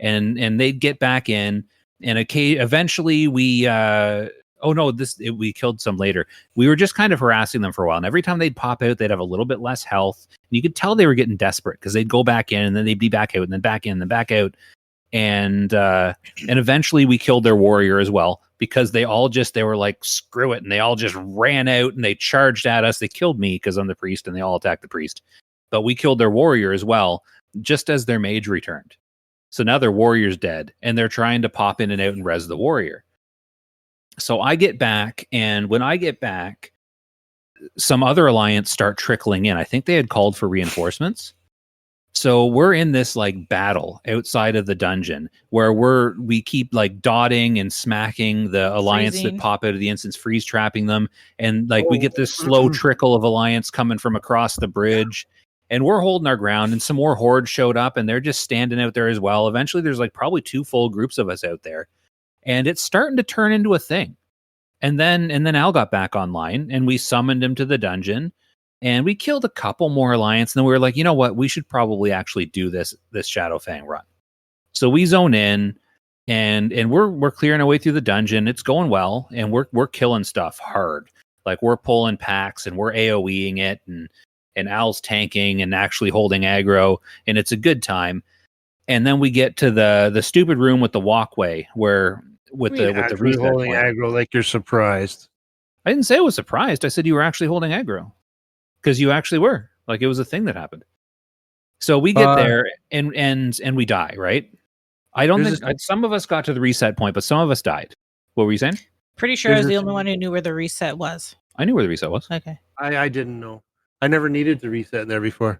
and they'd get back in, and eventually we. We killed some later. We were just kind of harassing them for a while. And every time they'd pop out, they'd have a little bit less health. And you could tell they were getting desperate because they'd go back in and then they'd be back out and then back in and then back out. And eventually we killed their warrior as well because they were like, screw it. And they all just ran out and they charged at us. They killed me because I'm the priest and they all attacked the priest. But we killed their warrior as well, just as their mage returned. So now their warrior's dead and they're trying to pop in and out and res the warrior. So I get back, and when I get back, some other alliance start trickling in. I think they had called for reinforcements. So we're in this like battle outside of the dungeon where we keep like dotting and smacking the alliance that pop out of the instance, freeze trapping them. And like we get this slow trickle of alliance coming from across the bridge, and we're holding our ground, and some more hordes showed up and they're just standing out there as well. Eventually there's like probably 2 full groups of us out there. And it's starting to turn into a thing. And then Al got back online and we summoned him to the dungeon and we killed a couple more alliance. And then we were like, you know what? We should probably actually do this Shadowfang run. So we zone in and we're clearing our way through the dungeon. It's going well. And we're killing stuff hard. Like we're pulling packs and we're AoEing it and Al's tanking and actually holding aggro. And it's a good time. And then we get to the stupid room with the walkway where with the reset holding point. aggro like you're surprised. I didn't say I was surprised. I said you were actually holding aggro because you actually were. Like it was a thing that happened. So we get there and we die, right? I don't think some of us got to the reset point, but some of us died. What were you saying? Pretty sure I was the only one who knew where the reset was. I knew where the reset was. Okay. I didn't know. I never needed to reset there before.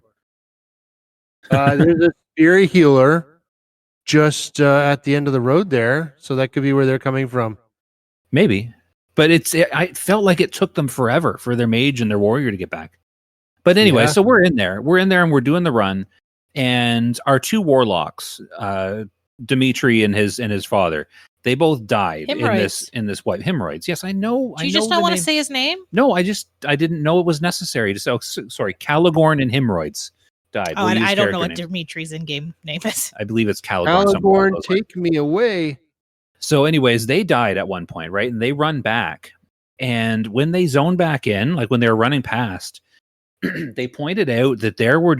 There's a Fury healer just at the end of the road there, so that could be where they're coming from. Maybe, but I felt like it took them forever for their mage and their warrior to get back. But anyway, so we're in there and we're doing the run, and our 2 warlocks, Dimitri and his father, they both died in this wipe. Hemorrhoids. Yes, I know. Do you just not want to say his name? No, I didn't know it was necessary to say. Oh, sorry, Caligorn and Hemorrhoids died. Oh, and I don't know what Dimitri's in-game name is. I believe it's Caligorn. Caligorn, take me away. So anyways, they died at one point, right? And they run back. And when they zoned back in, like when they were running past, they pointed out that there were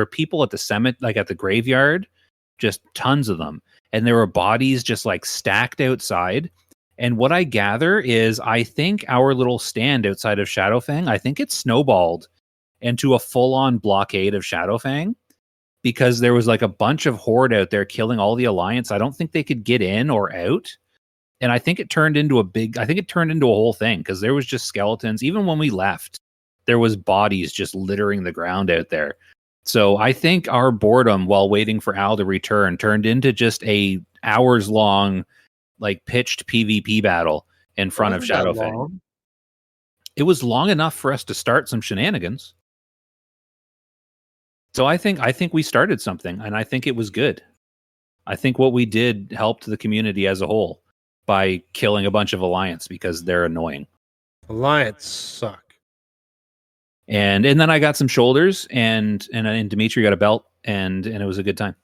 people at the cemetery, like at the graveyard, just tons of them. And there were bodies just like stacked outside. And what I gather is I think our little stand outside of Shadowfang, I think it snowballed into a full-on blockade of Shadowfang because there was like a bunch of horde out there killing all the Alliance. I don't think they could get in or out. And I think it turned into a whole thing because there was just skeletons. Even when we left, there was bodies just littering the ground out there. So I think our boredom while waiting for Al to return turned into just a hours long, like pitched PvP battle in front of Shadowfang. It was long enough for us to start some shenanigans. So I think we started something, and I think it was good. I think what we did helped the community as a whole by killing a bunch of Alliance because they're annoying. Alliance suck. And then I got some shoulders, and Dimitri got a belt, and it was a good time.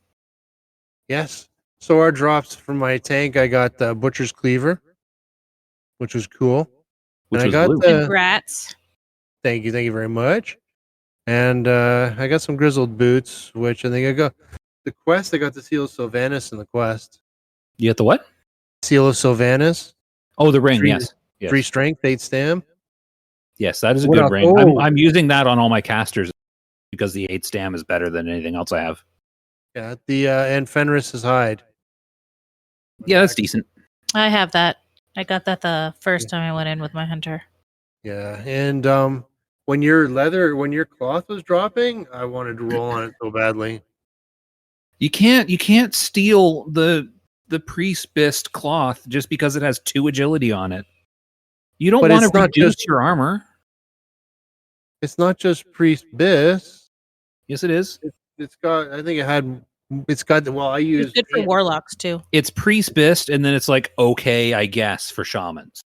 Yes. So our drops from my tank, I got the Butcher's Cleaver, which was cool. Which and was I got blue. Congrats. Thank you very much. And I got some Grizzled Boots, which I think I got the quest. I got the Seal of Sylvanas in the quest. You got the what? Seal of Sylvanas. Oh, the ring. 3, Yes. 3 strength, 8 stam. Yes, that is a What good else? ring. Oh. I'm using that on all my casters because the 8 stam is better than anything else I have. Yeah, the and Fenris's hide. Yeah, that's decent. I have that. I got that the first time I went in with my hunter. Yeah, and when your cloth was dropping, I wanted to roll on it so badly. You can't steal the priest bist cloth just because it has 2 agility on it. You don't But want it's to not reduce just- your armor. It's not just Priest Bis. Yes, it is. It's got. I think it's got. Well, I It's use good for warlocks too. It's priest bist, and then it's like okay, I guess, for shamans.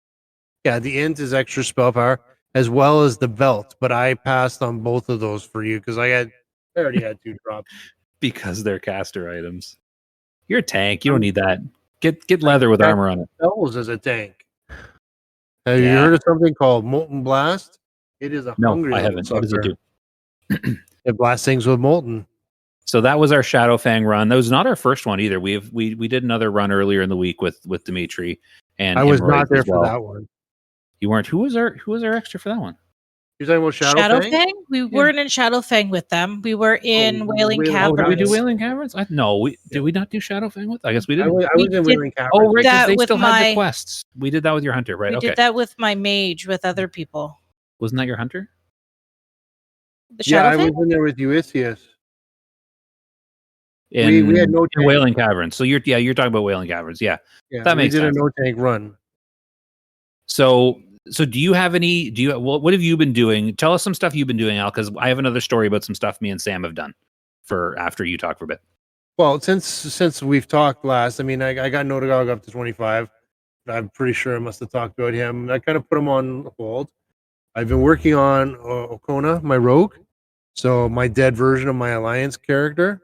Yeah, the int is extra spell power as well as the belt, but I passed on both of those for you because I already had 2 drops. Because they're caster items. You're a tank. You don't need that. Get leather with armor on it. Spells as a tank. Have you Yeah. heard of something called Molten Blast? It is a No, hungry I little haven't. What does it sucker. do? It blasts things with molten. So that was our Shadowfang run. That was not our first one either. We did another run earlier in the week with Dimitri and I was Hemorrhoids not there as for well. that one. You weren't. Who was our extra for that one? You're talking about Shadowfang? Shadowfang? We weren't in Shadowfang with them. We were in Wailing Wailing- Caverns. Did we do Wailing Caverns? No, did we not do Shadowfang with? I guess we I didn't. was We in did Wailing Caverns. Oh, right, 'cause that they with still had my- the quests. We did that with your hunter, right? We Okay. did that with my mage with other people. Wasn't that your hunter? The Yeah, I Shadowfang? was in there with Euisius. In, we had no in tank. Wailing Caverns. So you're talking about Wailing Caverns. Yeah. Yeah, That makes we did sense. a no tank run. So do you have any? What have you been doing? Tell us some stuff you've been doing, Al, because I have another story about some stuff me and Sam have done for after you talk for a bit. Well, since we've talked last, I mean, I got Notagog up to 25. I'm pretty sure I must have talked about him. I kind of put him on hold. I've been working on Okona, my rogue, so my dead version of my Alliance character,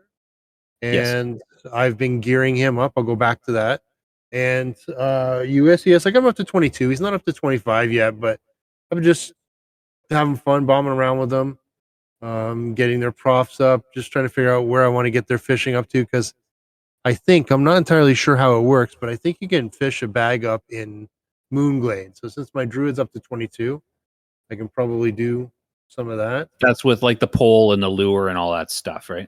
and I've been gearing him up. I'll go back to that. And USCS, I got him up to 22. He's not up to 25 yet, but I'm just having fun bombing around with them, getting their profs up, just trying to figure out where I want to get their fishing up to, because I'm not entirely sure how it works, but I think you can fish a bag up in Moonglade. So since my druid's up to 22, I can probably do some of that. That's with like the pole and the lure and all that stuff, right?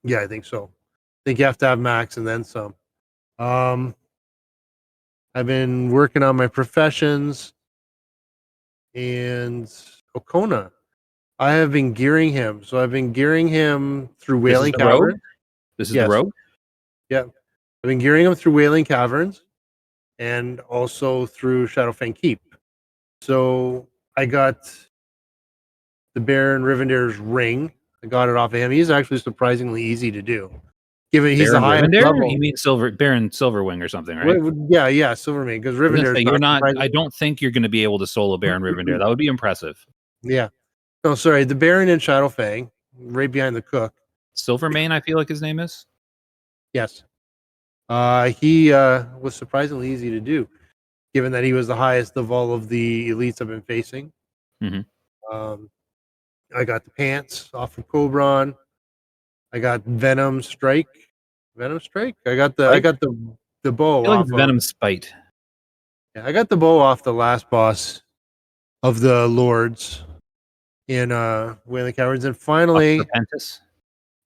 Yeah, I think so. I think you have to have max and then some. I've been working on my professions and Okona. I have been gearing him. So I've been gearing him through Wailing the rogue? Caverns. This is Yes. the rogue. Yeah. I've been gearing him through Wailing Caverns and also through Shadowfang Keep. So I got the Baron Rivendare's ring. I got it off of him. He's actually surprisingly easy to do. Given he's Baron the highest Rivendare? level. You mean Baron Silverwing or something, right? Yeah, Silvermane. Because I was gonna Rivendare's say, you're not. surprising- I don't think you're going to be able to solo Baron Rivendare. That would be impressive. Yeah. No, sorry. The Baron in Shadowfang, right behind the cook. Silvermane, I feel like his name is. Yes. He was surprisingly easy to do. given that he was the highest of all of the elites I've been facing. Mhm. I got the pants off of Cobron. I got Venom Strike. Venom Strike. I got the bow I feel like off it's of. Venom Spite. Yeah, I got the bow off the last boss of the Lords in Wailing Caverns, and finally, Serpentis.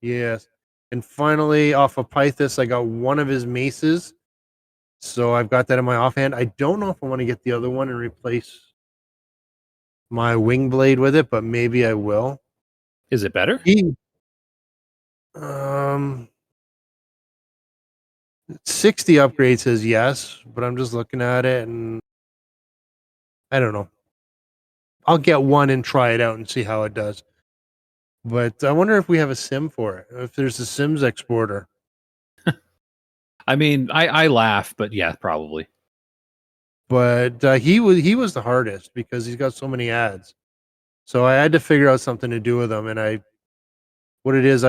yes, and finally off of Pythus, I got one of his maces. So I've got that in my offhand. I don't know if I want to get the other one and replace my wing blade with it, but maybe I will. Is it better? Um, 60 upgrade says yes, but I'm just looking at it and I don't know. I'll get one and try it out and see how it does. But I wonder if we have a sim for it. If there's a Sims exporter. I mean, I laugh, but yeah, probably. But he was the hardest because he's got so many ads. So I had to figure out something to do with him, and I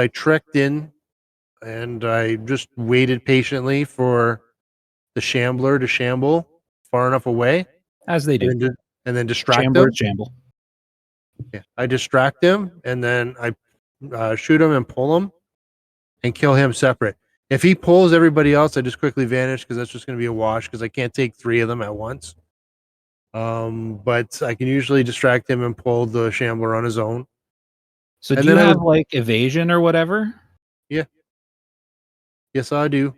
trekked in and I just waited patiently for the shambler to shamble far enough away, As they do. and then distract him. Chamblers shamble. Yeah, I distract him, and then I shoot him and pull him, and kill him separate. If he pulls everybody else, I just quickly vanish because that's just going to be a wash because I can't take 3 of them at once. But I can usually distract him and pull the shambler on his own. So And do you then I have would- like evasion or whatever? Yes, I do.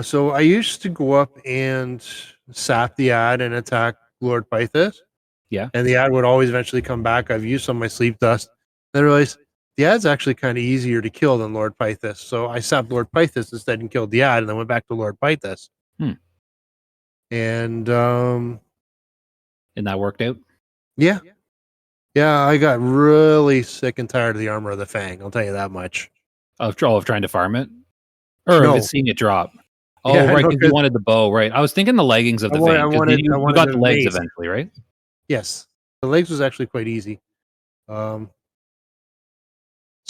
So I used to go up and sap the ad and attack Lord Pythus. Yeah. And the ad would always eventually come back. I've used some of my sleep dust. Then I realized the ad's actually kind of easier to kill than Lord Pythus. So I sapped Lord Pythus instead and killed the ad and then went back to Lord Pythus. And And that worked out? yeah. Yeah, I got really sick and tired of the armor of the Fang. I'll tell you that much. Of trying to farm it? Or No. of it seeing it drop? Oh, Yeah, right, no, because you wanted the bow, right? I was thinking the leggings of the I Fang. 'Cause wanted you got the the legs mace. eventually, right? Yes. The legs was actually quite easy. So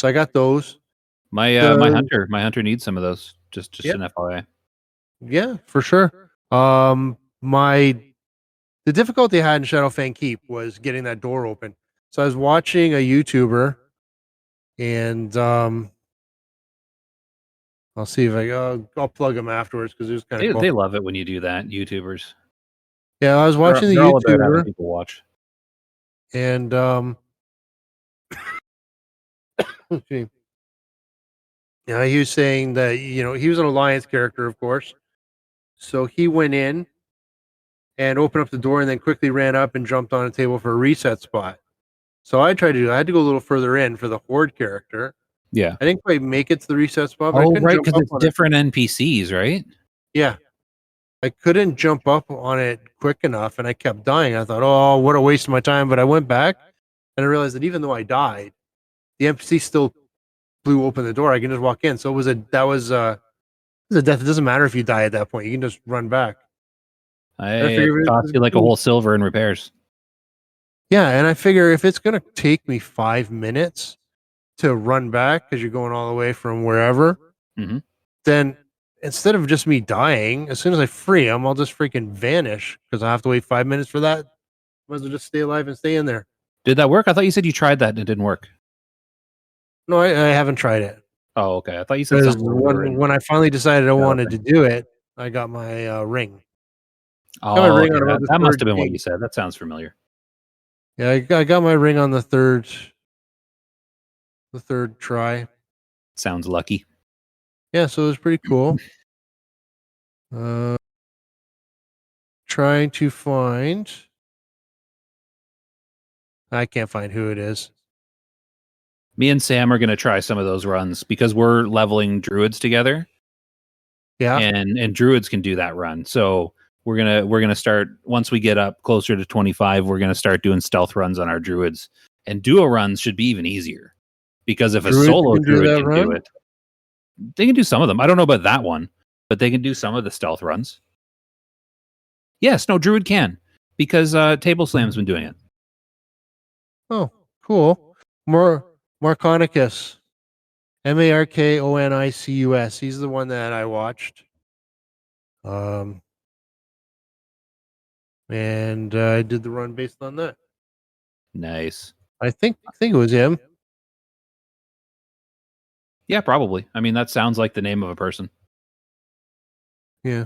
I got those. My hunter needs some of those. Just Yep. an FYI. Yeah, for sure. The difficulty I had in Shadowfang Keep was getting that door open. So I was watching a YouTuber, and I'll see if I'll plug him afterwards because it was kind of cool. They love it when you do that, YouTubers. Yeah, I was watching the They're all about having YouTuber, people watch. and okay. Yeah, he was saying that he was an Alliance character, of course. So he went in and opened up the door, and then quickly ran up and jumped on a table for a reset spot. So I tried to do. I had to go a little further in for the Horde character. Yeah. I didn't quite make it to the reset spot. But I Oh, couldn't right, jump because up it's on different NPCs, right? Yeah. I couldn't jump up on it quick enough, and I kept dying. I thought, oh, what a waste of my time. But I went back, and I realized that even though I died, the NPC still blew open the door. I can just walk in. So it was a death. It doesn't matter if you die at that point. You can just run back. It costs you like a whole silver in repairs. Yeah, and I figure if it's going to take me 5 minutes to run back because you're going all the way from wherever, then instead of just me dying, as soon as I free him, I'll just freaking vanish because I have to wait 5 minutes for that. Might as well just stay alive and stay in there. Did that work? I thought you said you tried that and it didn't work. No, I haven't tried it. Oh, okay. I thought you said something. When I finally decided I wanted to do it, I got my ring. Oh, got my ring on about the that must third have been what gig. you said. That sounds familiar. Yeah, I got my ring on the third try. Sounds lucky. Yeah, so it was pretty cool. Trying to find. I can't find who it is. Me and Sam are going to try some of those runs because we're leveling druids together. Yeah. And druids can do that run. So we're gonna start once we get up closer to 25. We're gonna start doing stealth runs on our druids, and duo runs should be even easier because if a solo druid can do it, they can do some of them. I don't know about that one, but they can do some of the stealth runs. Yes, no, druid can because Table Slam's been doing it. Oh, cool. Marconicus. Markonicus. He's the one that I watched. and I did the run based on that. Nice. I think it was him. Yeah, probably. I mean, that sounds like the name of a person. Yeah.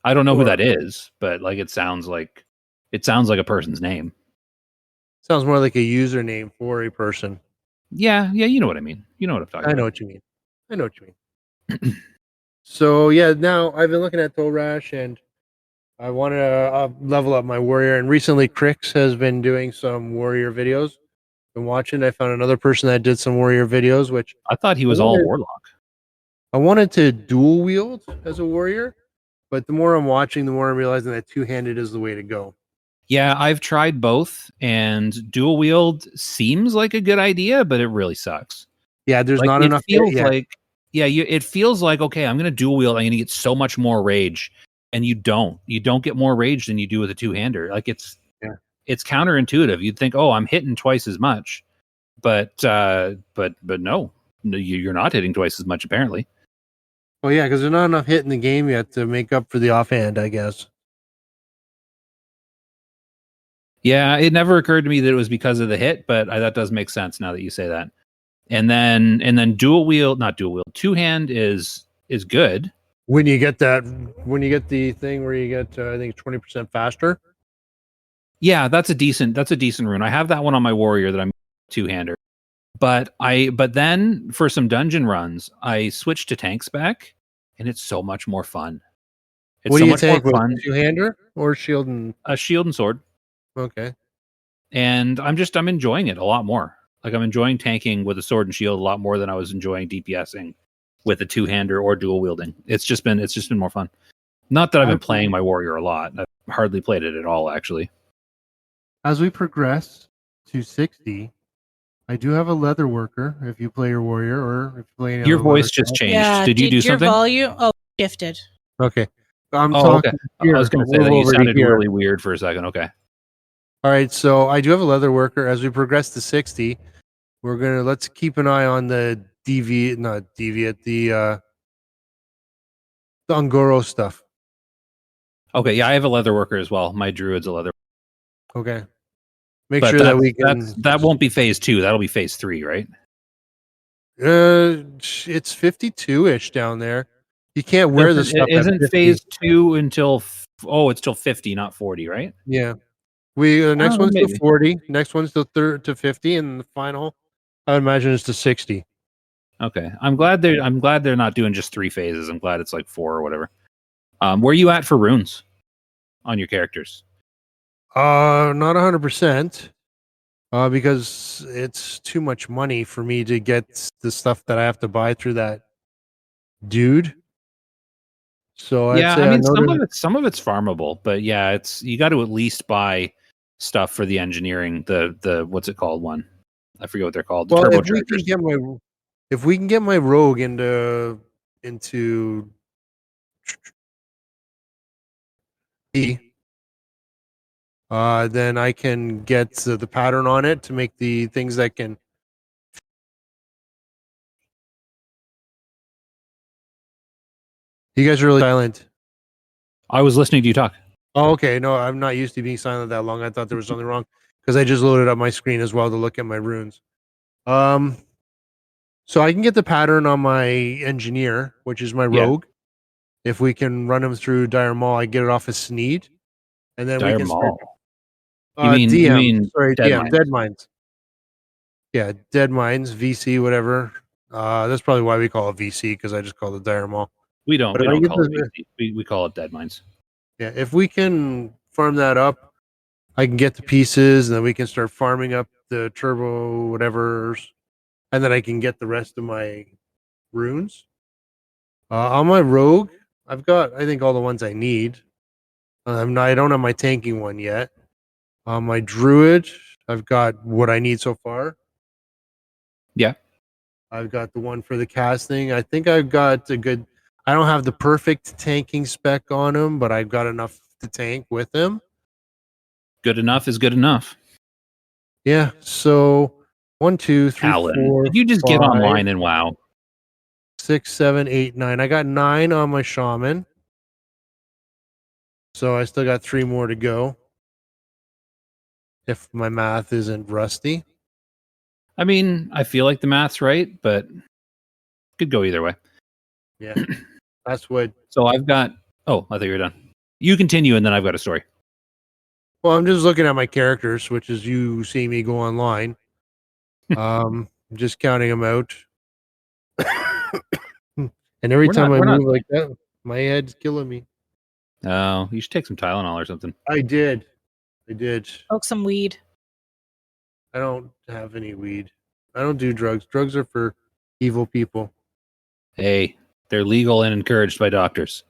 I don't know who Or- that is, but like it sounds like a person's name. Sounds more like a username for a person. Yeah, you know what I mean. You know what I'm talking I about. know what you mean. So yeah, now I've been looking at Torash and I want to level up my warrior. And recently, Crix has been doing some warrior videos. Been watching. I found another person that did some warrior videos, which I thought he was all warlock. I wanted to dual wield as a warrior, but the more I'm watching, the more I'm realizing that two-handed is the way to go. Yeah, I've tried both, and dual wield seems like a good idea, but it really sucks. Yeah, there's Like, not it enough. feels like, it feels like, okay, I'm gonna dual wield. I'm gonna get so much more rage, and you don't get more rage than you do with a two-hander. Like it's counterintuitive. You'd think, oh, I'm hitting twice as much, but no, you're not hitting twice as much apparently. Oh yeah, because there's not enough hit in the game yet to make up for the offhand, I guess. Yeah, it never occurred to me that it was because of the hit, but that does make sense now that you say that. And then not dual wield, two hand is good. When you get the thing where you get, I think 20% faster. Yeah, that's a decent rune. I have that one on my warrior that I'm two hander. But then for some dungeon runs, I switched to tank spec, and it's so much more fun. It's what so do you much take? more fun. Two-hander or shield and A shield and sword. okay. And I'm enjoying it a lot more. Like I'm enjoying tanking with a sword and shield a lot more than I was enjoying DPSing with a two-hander or dual wielding. It's just been more fun. Not that I've been playing my warrior a lot. I've hardly played it at all, actually. As we progress to 60, I do have a leather worker. If you play your warrior or if you play any Your other voice leather just class. changed. Yeah, Did you do your something? volume? Oh, shifted. Okay. I'm Oh, talking okay. here. I was going to say Move that you over to sounded here. really weird for a second. Okay. All right, so I do have a leather worker. As we progress to 60, let's keep an eye on the the Ungoro stuff. Okay, yeah, I have a leather worker as well. My druid's a leather. Okay. Make But sure that we can. that won't be phase 2. That'll be phase 3, right? It's 52-ish down there. You can't wear the stuff. Isn't phase 2 until it's till 50, not 40, right? Yeah. The next one's maybe. to 40. Next one's to 50, and the final, I would imagine, is to 60. Okay. I'm glad they're not doing just 3 phases. I'm glad it's like 4 or whatever. Where are you at for runes on your characters? Not 100%. Because it's too much money for me to get the stuff that I have to buy through that dude. So I'd say I mean some of it's farmable, but yeah, it's you got to at least buy stuff for the engineering, the what's it called one? I forget what they're called. The turbochargers. If we can get my rogue into then I can get the pattern on it to make the things that can. You guys are really silent. I was listening to you talk. Oh, okay. No, I'm not used to being silent that long. I thought there was something wrong because I just loaded up my screen as well to look at my runes. So I can get the pattern on my engineer, which is my rogue. If we can run him through Dire Maul, I get it off of Sneed, and then we can start. You mean Dead Mines. Yeah, Dead Mines, VC, whatever. That's probably why we call it VC, because I just call it Dire Maul. We don't call it VC. We call it Dead Mines. Yeah, if we can farm that up, I can get the pieces, and then we can start farming up the turbo whatever's, and then I can get the rest of my runes. On my rogue, I've got, I think, all the ones I need. I don't have my tanking one yet. On my druid, I've got what I need so far. Yeah. I've got the one for the casting. I think I've got a good. I don't have the perfect tanking spec on him, but I've got enough to tank with him. Good enough is good enough. Yeah. So 1, 2, 3, Alan, 4. did you just 5, get online and WoW? 6, 7, 8, 9. I got 9 on my shaman. So I still got 3 more to go. if my math isn't rusty. I mean, I feel like the math's right, but could go either way. Yeah, that's what. So I've got. Oh, I thought you were done. You continue, and then I've got a story. Well, I'm just looking at my characters, which is you see me go online. I'm just counting them out. And every time I move like that, my head's killing me. Oh, you should take some Tylenol or something. I did. Smoke some weed. I don't have any weed. I don't do drugs. Drugs are for evil people. Hey, they're legal and encouraged by doctors.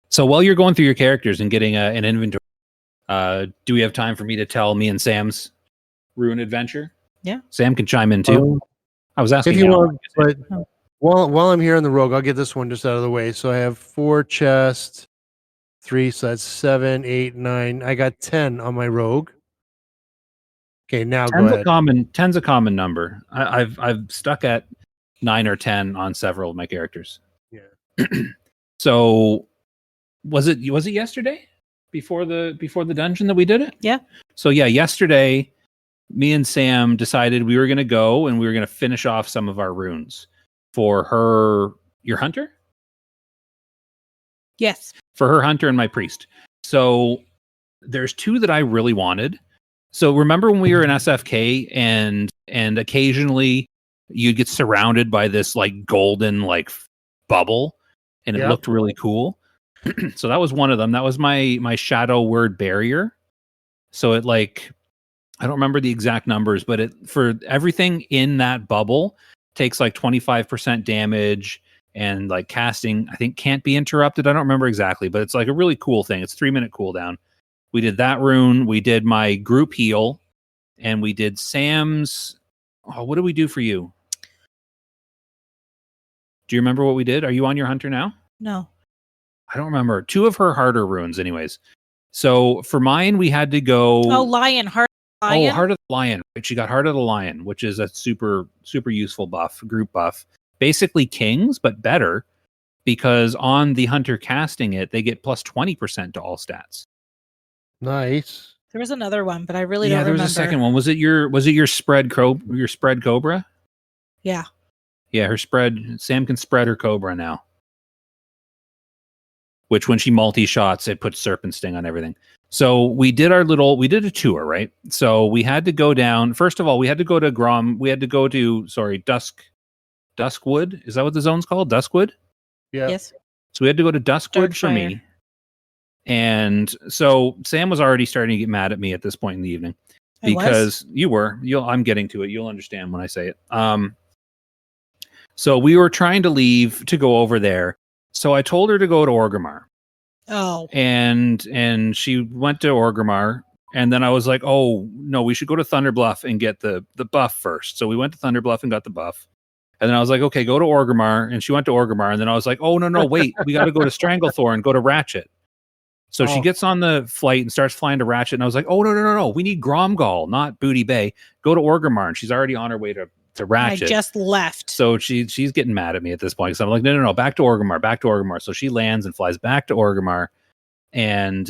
So while you're going through your characters and getting an inventory, do we have time for me to tell me and Sam's Ruin adventure? Yeah. Sam can chime in too. I was asking if you want, but while I'm here on the rogue, I'll get this one just out of the way. So I have 4 chests, 3, so that's 7, 8, 9. I got 10 on my rogue. Okay, now go ahead. 10's a common number. I've stuck at 9 or 10 on several of my characters. Yeah. So was it yesterday before the dungeon that we did it? Yeah. So yeah, yesterday me and Sam decided we were going to go and we were going to finish off some of our runes for your hunter? Yes. For her hunter and my priest. So there's 2 that I really wanted. So remember when we were in SFK and occasionally you'd get surrounded by this like golden like bubble and it looked really cool. So that was one of them. That was my shadow word barrier. So it like, I don't remember the exact numbers, but it for everything in that bubble takes like 25% damage and like casting, I think can't be interrupted. I don't remember exactly, but it's like a really cool thing. It's 3-minute cooldown. We did that rune. We did my group heal and we did Sam's. Oh, what did we do for you? Do you remember what we did? Are you on your hunter now? No. I don't remember. 2 of her harder runes anyways. So for mine, we had to go. Oh, lion, heart of the lion. Oh, Heart of the Lion. Right? She got Heart of the Lion, which is a super, super useful buff, group buff. Basically Kings, but better because on the hunter casting it, they get plus 20% to all stats. Nice. There was another one, but I really don't remember. Yeah, there was a second one. Was it your spread cobra? Yeah. Yeah, her spread. Sam can spread her cobra now. Which when she multi-shots, it puts Serpent Sting on everything. So we did a tour, right? So we had to go down. First of all, we had to go to Duskwood. Is that what the zone's called? Duskwood? Yeah. Yes. So we had to go to Duskwood for me. And so Sam was already starting to get mad at me at this point in the evening. Because I'm getting to it. You'll understand when I say it. So we were trying to leave to go over there. So I told her to go to Orgrimmar. Oh. And she went to Orgrimmar. And then I was like, oh, no, we should go to Thunderbluff and get the buff first. So we went to Thunderbluff and got the buff. And then I was like, okay, go to Orgrimmar. And she went to Orgrimmar. And then I was like, oh, no, wait. We got to go to Stranglethorn, go to Ratchet. So she gets on the flight and starts flying to Ratchet. And I was like, oh, no. We need Gromgall, not Booty Bay. Go to Orgrimmar. And she's already on her way to Ratchet. I just left. So she's getting mad at me at this point. So I'm like, no, back to Orgrimmar. So she lands and flies back to Orgrimmar. And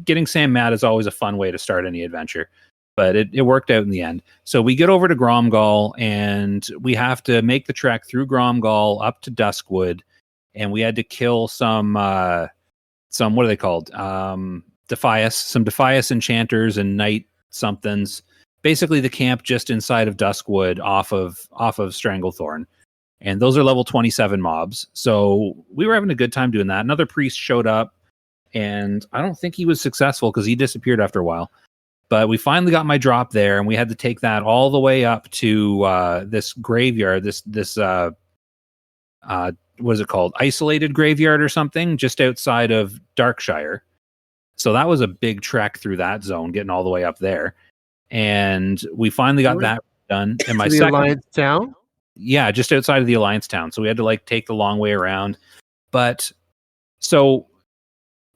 getting Sam mad is always a fun way to start any adventure. But it worked out in the end. So we get over to Gromgall and we have to make the trek through Gromgall up to Duskwood. And we had to kill some what are they called? Some Defias enchanters and night somethings. Basically the camp just inside of Duskwood off of Stranglethorn. And those are level 27 mobs. So we were having a good time doing that. Another priest showed up and I don't think he was successful because he disappeared after a while. But we finally got my drop there and we had to take that all the way up to this graveyard, this what is it called? Isolated graveyard or something just outside of Darkshire. So that was a big trek through that zone, getting all the way up there. And we finally got that done. And my second Alliance town? Yeah, just outside of the Alliance town. So we had to take the long way around. But so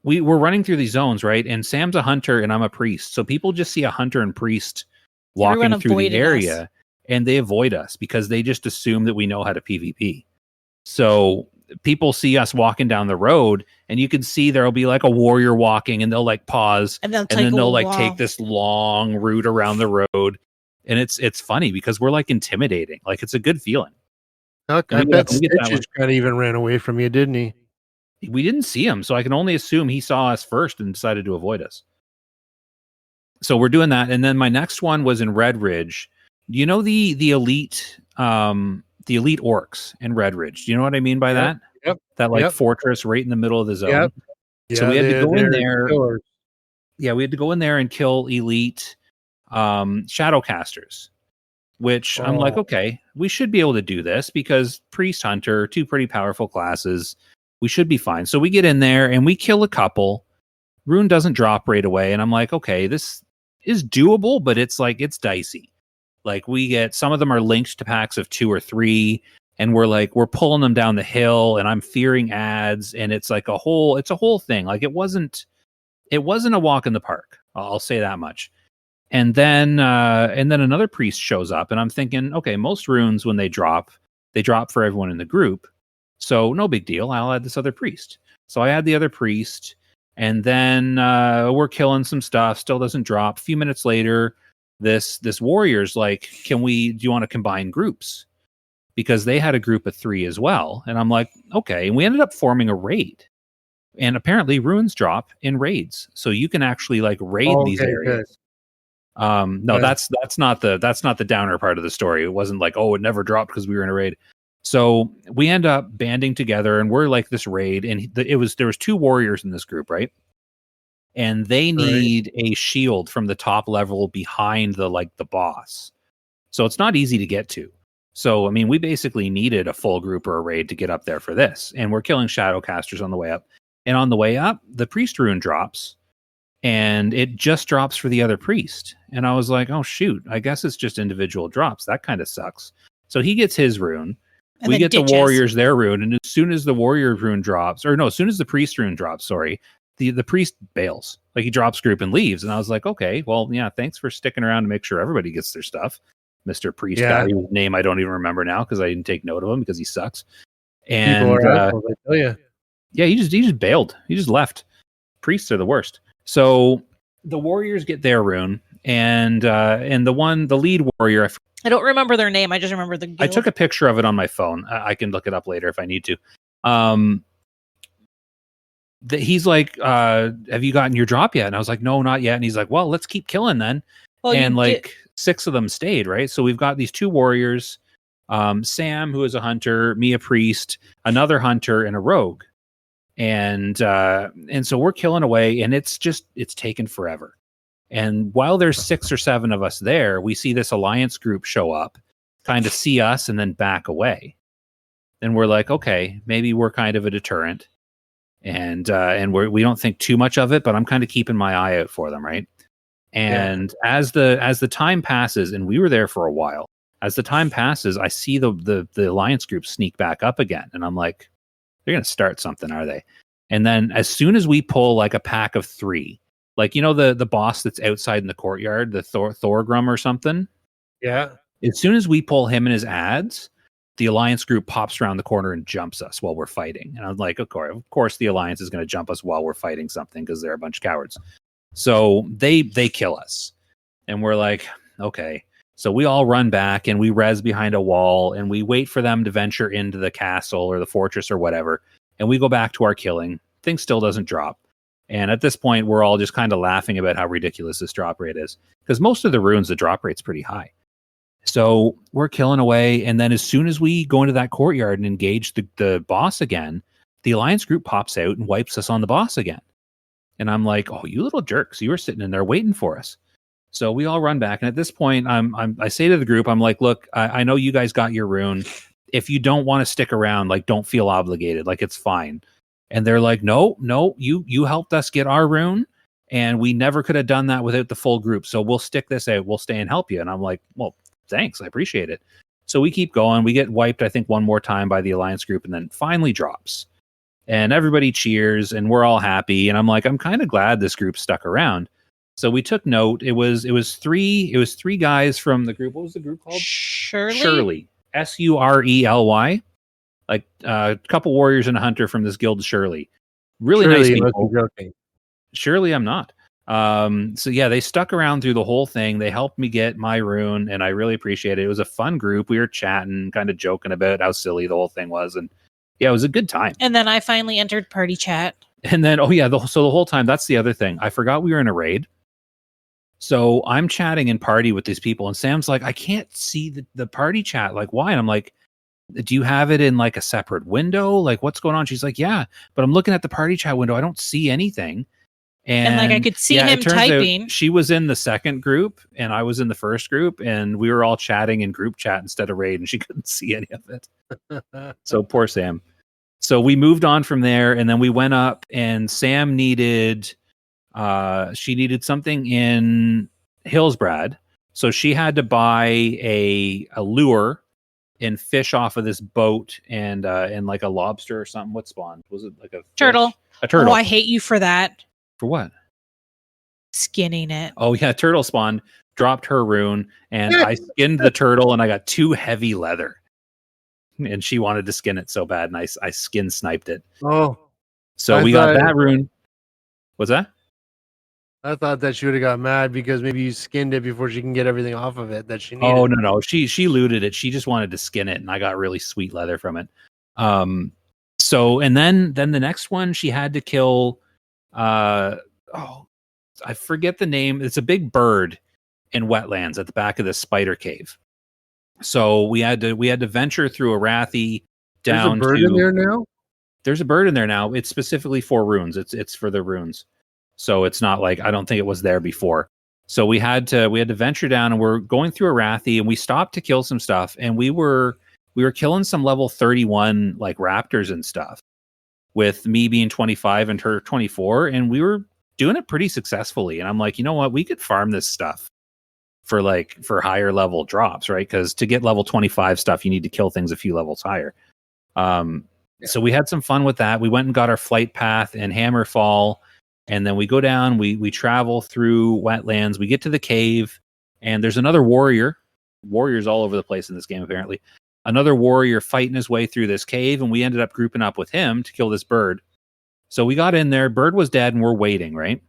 we were running through these zones, right? And Sam's a hunter and I'm a priest. So people just see a hunter and priest walking through the area and they avoid us because they just assume that we know how to PvP. So people see us walking down the road, and you can see there'll be like a warrior walking, and they'll like pause, And then they'll like take this long route around the road, and it's funny because we're like intimidating. Like it's a good feeling. I bet Stitches kind of even ran away from you, didn't he? We didn't see him, so I can only assume he saw us first and decided to avoid us. So we're doing that, and then my next one was in Red Ridge. You know the elite orcs in Red Ridge. Do you know what I mean by that? Yep. That like fortress right in the middle of the zone. Yep. So we had to go in there. Yeah, we had to go in there and kill elite Shadowcasters, which I'm like, okay, we should be able to do this because Priest Hunter, two pretty powerful classes. We should be fine. So we get in there and we kill a couple. Rune doesn't drop right away. And I'm like, okay, this is doable, but it's like, it's dicey. Like we get, some of them are linked to packs of 2 or 3. And we're pulling them down the hill, and I'm fearing ads. And it's like it's a whole thing. Like it wasn't a walk in the park. I'll say that much. And then another priest shows up, and I'm thinking, okay, most runes when they drop for everyone in the group. So no big deal. I'll add this other priest. So I add the other priest, and then we're killing some stuff. Still doesn't drop. A few minutes later, this warrior's like, do you want to combine groups? Because they had a group of 3 as well. And I'm like, okay. And we ended up forming a raid. And apparently runes drop in raids. So you can actually like raid these areas. Good. No, that's not the downer part of the story. It wasn't like, it never dropped because we were in a raid. So we end up banding together, and we're like this raid, and there was 2 warriors in this group, right? And they need a shield from the top level behind the boss. So it's not easy to get to. So I mean, we basically needed a full group or a raid to get up there for this, and we're killing Shadowcasters on the way up. And on the way up, the priest rune drops. And it just drops for the other priest. And I was like, oh, shoot, I guess it's just individual drops. That kind of sucks. So he gets his rune. And we get the warriors their rune. And as soon as the warrior rune drops, as soon as the priest rune drops, the priest bails. Like he drops group and leaves. And I was like, okay, well, yeah, thanks for sticking around to make sure everybody gets their stuff. Mr. Priest guy, whose name I don't even remember now because I didn't take note of him because he sucks. And people are assholes, I tell you. Yeah, he just bailed. He just left. Priests are the worst. So the warriors get their rune, and the lead warrior. I don't remember their name. I just remember the guild. I took a picture of it on my phone. I can look it up later if I need to. He's like, "Have you gotten your drop yet?" And I was like, "No, not yet." And he's like, "Well, let's keep killing then." Well, and 6 of them stayed, right? So we've got these 2 warriors, Sam, who is a hunter, me, a priest, another hunter, and a rogue. And so we're killing away, and it's taken forever. And while there's 6 or 7 of us there, we see this alliance group show up, kind of see us, and then back away. And we're like, okay, maybe we're kind of a deterrent, and we don't think too much of it, but I'm kind of keeping my eye out for them, right? And as the time passes, and we were there for a while, as the time passes, I see the alliance group sneak back up again, and I'm like, they're going to start something, are they? And then as soon as we pull like a pack of 3, like, the boss that's outside in the courtyard, the Thorgrim or something. Yeah. As soon as we pull him and his ads, the alliance group pops around the corner and jumps us while we're fighting. And I was like, of course the alliance is going to jump us while we're fighting something because they're a bunch of cowards. So they kill us. And we're like, okay. So we all run back and we res behind a wall and we wait for them to venture into the castle or the fortress or whatever. And we go back to our killing. Thing still doesn't drop. And at this point, we're all just kind of laughing about how ridiculous this drop rate is. Because most of the runes, the drop rate's pretty high. So we're killing away. And then as soon as we go into that courtyard and engage the boss again, the alliance group pops out and wipes us on the boss again. And I'm like, oh, you little jerks. You were sitting in there waiting for us. So we all run back. And at this point, I say to the group, I'm like, look, I know you guys got your rune. If you don't want to stick around, like, don't feel obligated. Like, it's fine. And they're like, no, you helped us get our rune. And we never could have done that without the full group. So we'll stick this out. We'll stay and help you. And I'm like, well, thanks. I appreciate it. So we keep going. We get wiped, I think, one more time by the alliance group and then finally drops. And everybody cheers and we're all happy. And I'm like, I'm kind of glad this group stuck around. So we took note. It was 3 guys from the group. What was the group called? Shurley. Shurley. Surely. like a couple warriors and a hunter from this guild, Shirley. Really nice Surely you must be people. joking. Surely I'm not. So yeah, they stuck around through the whole thing. They helped me get my rune, and I really appreciate it. It was a fun group. We were chatting, kind of joking about how silly the whole thing was, and yeah, it was a good time. And then I finally entered party chat. And then, oh yeah, so the whole time, that's the other thing. I forgot we were in a raid. So I'm chatting in party with these people, and Sam's like, I can't see the party chat. Like, why? And I'm like, do you have it in like a separate window? Like, what's going on? She's like, yeah, but I'm looking at the party chat window. I don't see anything. And like I could see him it turns out typing. she was in the second group and I was in the first group, and we were all chatting in group chat instead of raid, and she couldn't see any of it. So poor Sam. So we moved on from there, and then we went up, and Sam needed she needed something in Hillsbrad. So she had to buy a lure and fish off of this boat and like a lobster or something. What spawned? Was it like a Turtle. Fish? A turtle. Oh, I hate you for that. For what? Skinning it. Oh yeah, turtle spawned, dropped her rune, and I skinned the turtle, and I got 2 heavy leather. And she wanted to skin it so bad, and I skin sniped it. Oh, So we got that rune. What's that? I thought that she would have got mad because maybe you skinned it before she can get everything off of it that she needed. Oh no, she looted it. She just wanted to skin it, and I got really sweet leather from it. So and then the next one she had to kill. I forget the name. It's a big bird in wetlands at the back of the spider cave. So we had to venture through Arathi down. There's a bird in there now. There's a bird in there now. It's specifically for runes. It's for the runes. So it's not like, I don't think it was there before. So we had to venture down, and we're going through Arathi, and we stopped to kill some stuff, and we were killing some level 31 like raptors and stuff, with me being 25 and her 24, and we were doing it pretty successfully. And I'm like, you know what, we could farm this stuff for higher level drops, right? Because to get level 25 stuff, you need to kill things a few levels higher. So we had some fun with that. We went and got our flight path in Hammerfall, and then we go down, we travel through wetlands, we get to the cave, and there's another warriors all over the place in this game, apparently. Another warrior fighting his way through this cave, and we ended up grouping up with him to kill this bird. So we got in there, bird was dead, and we're waiting, right?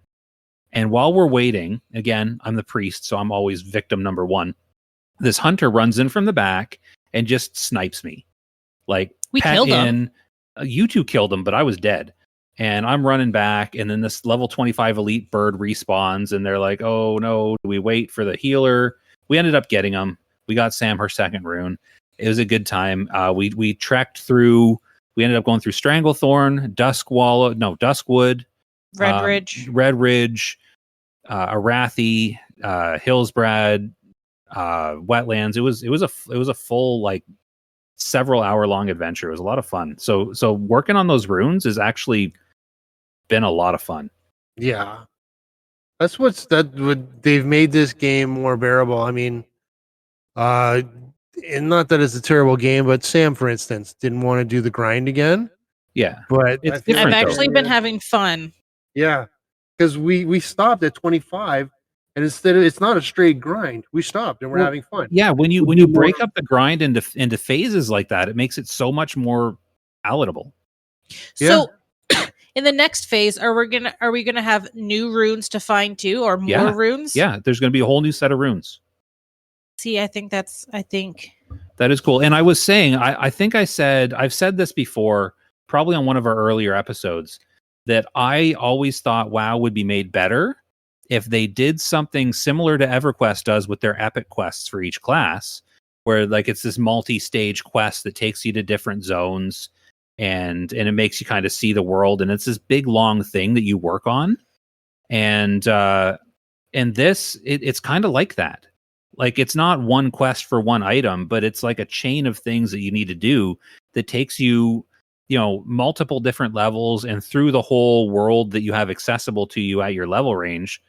And while we're waiting, again, I'm the priest, so I'm always victim number 1. This hunter runs in from the back and just snipes me. Like, we killed him. You two killed him, but I was dead. And I'm running back, and then this level 25 elite bird respawns, and they're like, oh no, do we wait for the healer? We ended up getting him. We got Sam her second rune. It was a good time. We trekked through. We ended up going through Stranglethorn, Duskwood, Red Ridge, Arathi, Hillsbrad, wetlands. It was a full like several hour long adventure. It was a lot of fun. So working on those runes has actually been a lot of fun. Yeah, that's they've made this game more bearable. I mean, and not that it's a terrible game, but Sam, for instance, didn't want to do the grind again. Yeah, but it's I've actually been having fun. Yeah, because we stopped at 25, and instead of, it's not a straight grind. We stopped and we're having fun. Yeah, when you break up the grind into phases like that, it makes it so much more palatable. So in the next phase, are we gonna have new runes to find too, or more runes? Yeah, there's gonna be a whole new set of runes. See, I think that is cool. And I was saying, I think I've said this before, probably on one of our earlier episodes, that I always thought WoW would be made better if they did something similar to EverQuest does with their epic quests for each class, where like it's this multi-stage quest that takes you to different zones, and it makes you kind of see the world, and it's this big long thing that you work on. And this it's kind of like that. Like, it's not one quest for one item, but it's like a chain of things that you need to do that takes you, multiple different levels and through the whole world that you have accessible to you at your level range.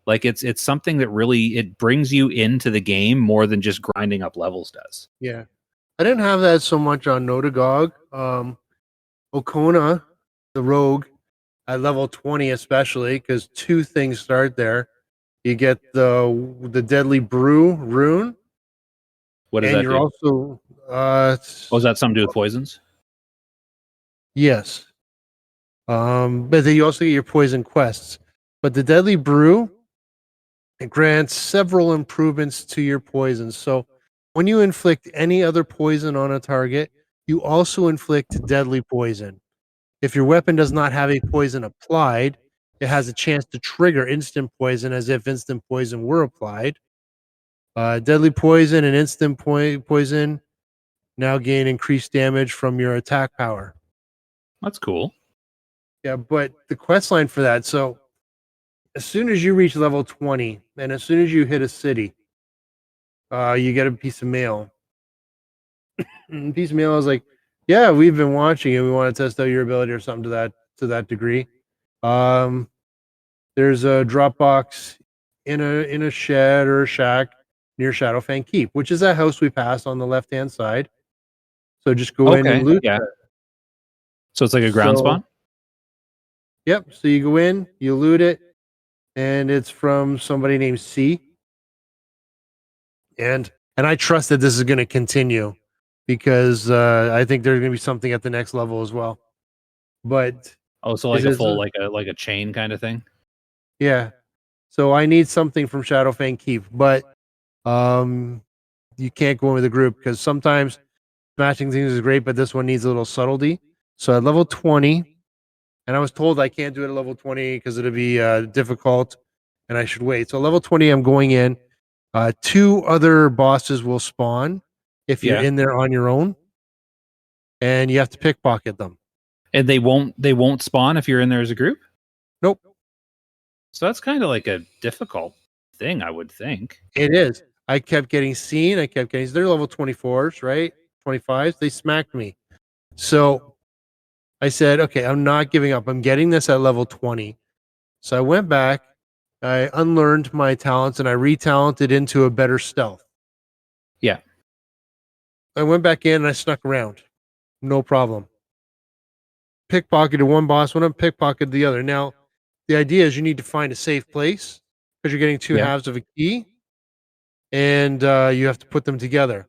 Like, it's something that really, it brings you into the game more than just grinding up levels does. Yeah. I didn't have that so much on Notagog. Okona, the rogue, at level 20 especially, because 2 things start there. You get the Deadly Brew rune. What does that do? Also, is that something to do with poisons? Yes. But then you also get your poison quests. But the Deadly Brew, it grants several improvements to your poison. So when you inflict any other poison on a target, you also inflict deadly poison. If your weapon does not have a poison applied, it has a chance to trigger instant poison as if instant poison were applied. Deadly poison and instant poison now gain increased damage from your attack power. That's cool. Yeah, but the quest line for that, so as soon as you reach level 20 and as soon as you hit a city, you get a piece of mail. And piece of mail is like, yeah, we've been watching and we want to test out your ability or something to that degree. There's a drop box in a shed or a shack near Shadowfang Keep, which is that house we passed on the left hand side. So just go in and loot. Yeah. So it's like a ground spawn? Yep. So you go in, you loot it, and it's from somebody named C. And I trust that this is going to continue because I think there's going to be something at the next level as well. But so like a full like a chain kind of thing. Yeah. So I need something from Shadowfang Keep, but you can't go in with a group because sometimes smashing things is great, but this one needs a little subtlety. So at level 20, and I was told I can't do it at level 20 because it'll be difficult and I should wait. So level 20, I'm going in. 2 other bosses will spawn if you're in there on your own, and you have to pickpocket them. And they won't spawn if you're in there as a group? Nope. So that's kind of like a difficult thing, I would think. It is. I kept getting seen. They're level 24s, right? 25s. They smacked me. So I said, okay, I'm not giving up. I'm getting this at level 20. So I went back. I unlearned my talents and I re-talented into a better stealth. Yeah. I went back in and I snuck around. No problem. Pickpocketed one boss, went up pickpocketed the other. Now, the idea is you need to find a safe place because you're getting 2 halves of a key and you have to put them together.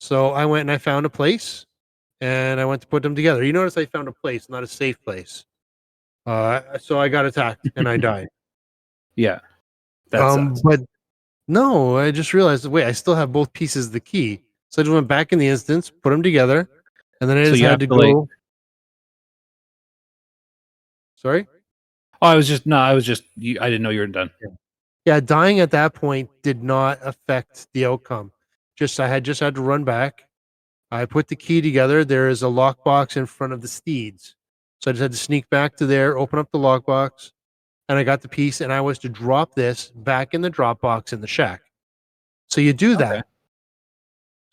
So I went and I found a place and I went to put them together. You notice I found a place, not a safe place. So I got attacked and I died. Yeah. That but no, I just realized, wait, I still have both pieces of the key. So I just went back in the instance, put them together, and then I just had to go. Sorry? Oh, I didn't know you were done. Yeah, dying at that point did not affect the outcome. I had to run back. I put the key together. There is a lockbox in front of the steeds. So I just had to sneak back to there, open up the lockbox, and I got the piece, and I was to drop this back in the drop box in the shack. So you do that. Okay.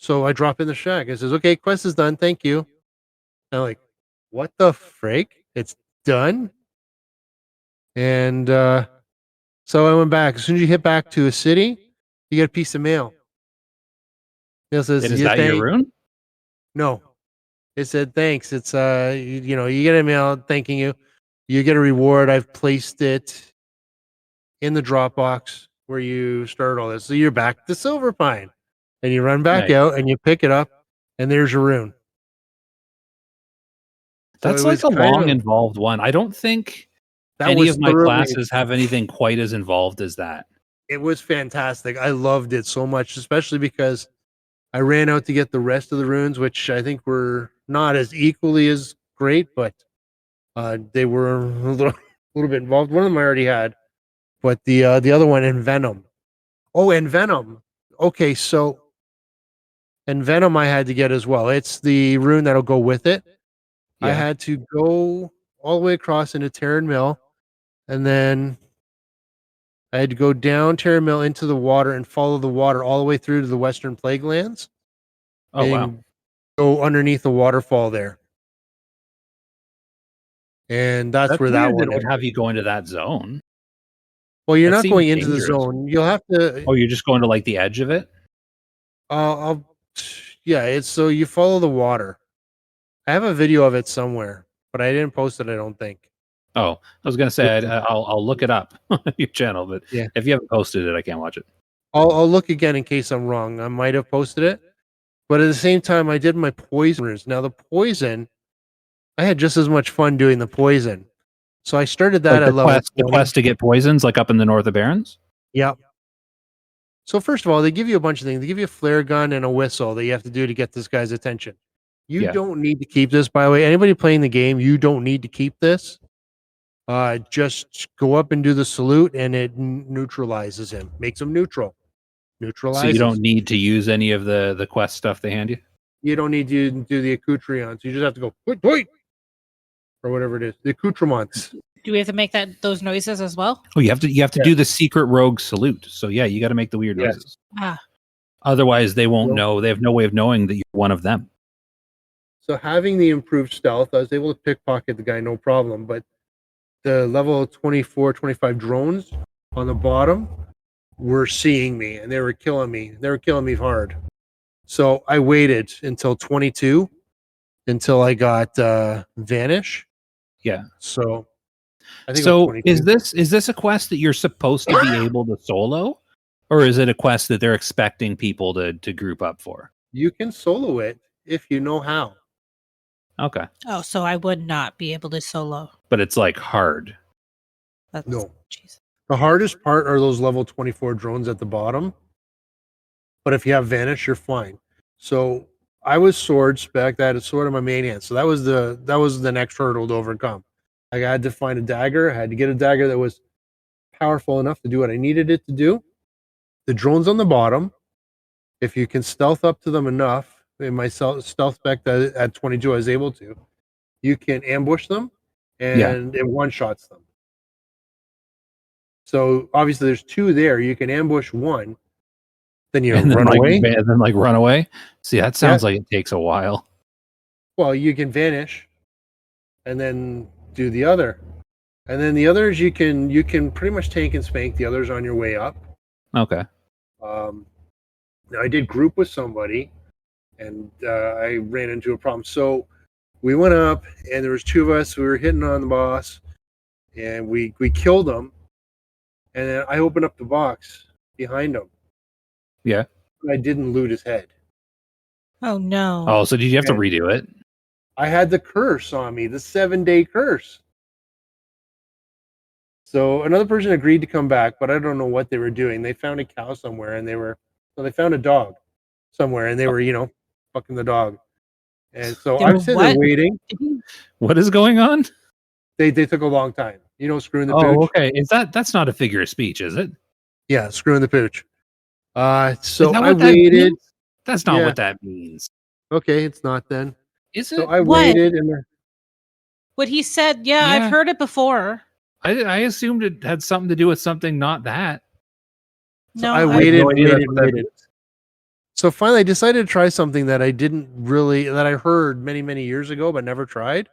So I drop in the shack. It says, okay, quest is done. Thank you. And I'm like, what the frick? It's done? And so I went back. As soon as you hit back to a city, you get a piece of mail. It says, is that your rune? No. It said, thanks. It's, you get a mail thanking you. You get a reward. I've placed it in the Dropbox where you started all this. So you're back to Silverpine. And you run back out and you pick it up, and there's your rune. That's like a long, involved one. I don't think any of my classes have anything quite as involved as that. It was fantastic. I loved it so much, especially because I ran out to get the rest of the runes, which I think were not as equally as great, but they were a little bit involved. One of them I already had, but the other one, Envenom. Oh, Envenom. Okay, so Envenom I had to get as well. It's the rune that'll go with it. Yeah. I had to go all the way across into Terran Mill, and then I had to go down Terran Mill into the water and follow the water all the way through to the Western Plague Lands. Oh, wow. Go underneath the waterfall there. And that's where that one would have you go into that zone. Well, you're not going into the zone. You'll have to. Oh, you're just going to like the edge of it? Yeah, it's so you follow the water. I have a video of it somewhere, but I didn't post it, I don't think. Oh, I was gonna say I'll look it up on your channel, but if you haven't posted it, I can't watch it. I'll look again in case I'm wrong. I might have posted it, but at the same time, I did my poisoners. Now the poison, I had just as much fun doing the poison. So I started that Like at level the 20. quest to get poisons, like up in the North of Barrens. Yep. So first of all, they give you a bunch of things. They give you a flare gun and a whistle that you have to do to get this guy's attention. You Yeah. don't need to keep this, by the way. Anybody playing the game, you don't need to keep this. Just go up and do the salute, and it neutralizes him, makes him neutral. Neutralizes. So you don't need to use any of the quest stuff they hand you. You don't need to do the accoutrements. You just have to go wait, or whatever it is. The accoutrements. Do we have to make those noises as well? Oh, you have to do the secret rogue salute. So yeah, you got to make the weird Yes. noises. Ah, Otherwise, they won't Nope. know. They have no way of knowing that you're one of them. So having the improved stealth, I was able to pickpocket the guy no problem. But the level 24, 25 drones on the bottom were seeing me, and they were killing me. They were killing me hard. So I waited until 22 until I got Vanish. Yeah. So I think it was So 22. is this a quest that you're supposed to be able to solo, or is it a quest that they're expecting people to group up for? You can solo it if you know how. Okay, oh, so I would not be able to solo. but it's like hard. That's, No. jeez. The hardest part are those level 24 drones at the bottom. But if you have Vanish, you're fine. So I was sword spec. I had a sword in my main hand. So that was the next hurdle to overcome. I had to find a dagger. I had to get a dagger that was powerful enough to do what I needed it to do. The drones on the bottom, if you can stealth up to them enough, in my stealth spec that at 22 I was able to, you can ambush them and it one-shots them. So obviously there's two there. You can ambush one, then you And then run away. and then run away. See, that sounds like it takes a while. Well, you can vanish and then do the other. And then the others you can pretty much tank and spank the others on your way up. Okay. Now I did group with somebody and I ran into a problem. So we went up and there was two of us. We were hitting on the boss and we killed him. And then I opened up the box behind him. Yeah. I didn't loot his head. Oh no. Oh, so did you have to redo it? I had the curse on me, the 7-day curse. So another person agreed to come back, but I don't know what they were doing. They found a cow somewhere and they found a dog somewhere and they were, fucking the dog. And so I'm sitting there waiting. What is going on? They took a long time. Screwing the Oh, pooch. okay. That's not a figure of speech, is it? Yeah, screwing the pooch. So Is that I what that waited. means? That's not Yeah. what that means. Okay, it's not then. Is it? So I What? waited and What he said, yeah, Yeah. I've heard it before. I assumed it had something to do with something not that. No, I had waited, no idea that's what that waited. So finally I decided to try something that that I heard many, many years ago, but never tried.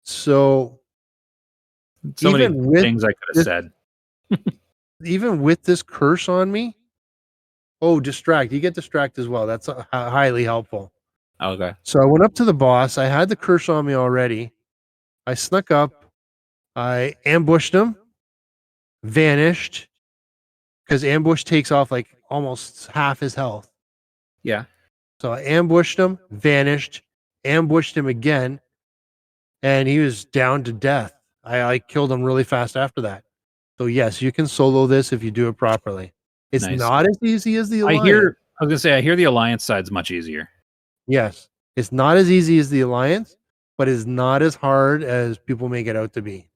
So So many Even with things I could have this- said. even with this curse on me, distract. You get distract as well. That's highly helpful. Okay. So I went up to the boss. I had the curse on me already. I snuck up. I ambushed him, vanished, because ambush takes off like almost half his health. Yeah. So I ambushed him, vanished, ambushed him again, and he was down to death. I killed him really fast after that. So yes, you can solo this if you do it properly. It's Nice. not as easy as the I Alliance. was gonna say I hear the Alliance side's much easier. Yes, it's not as easy as the Alliance, but it's not as hard as people make it out to be.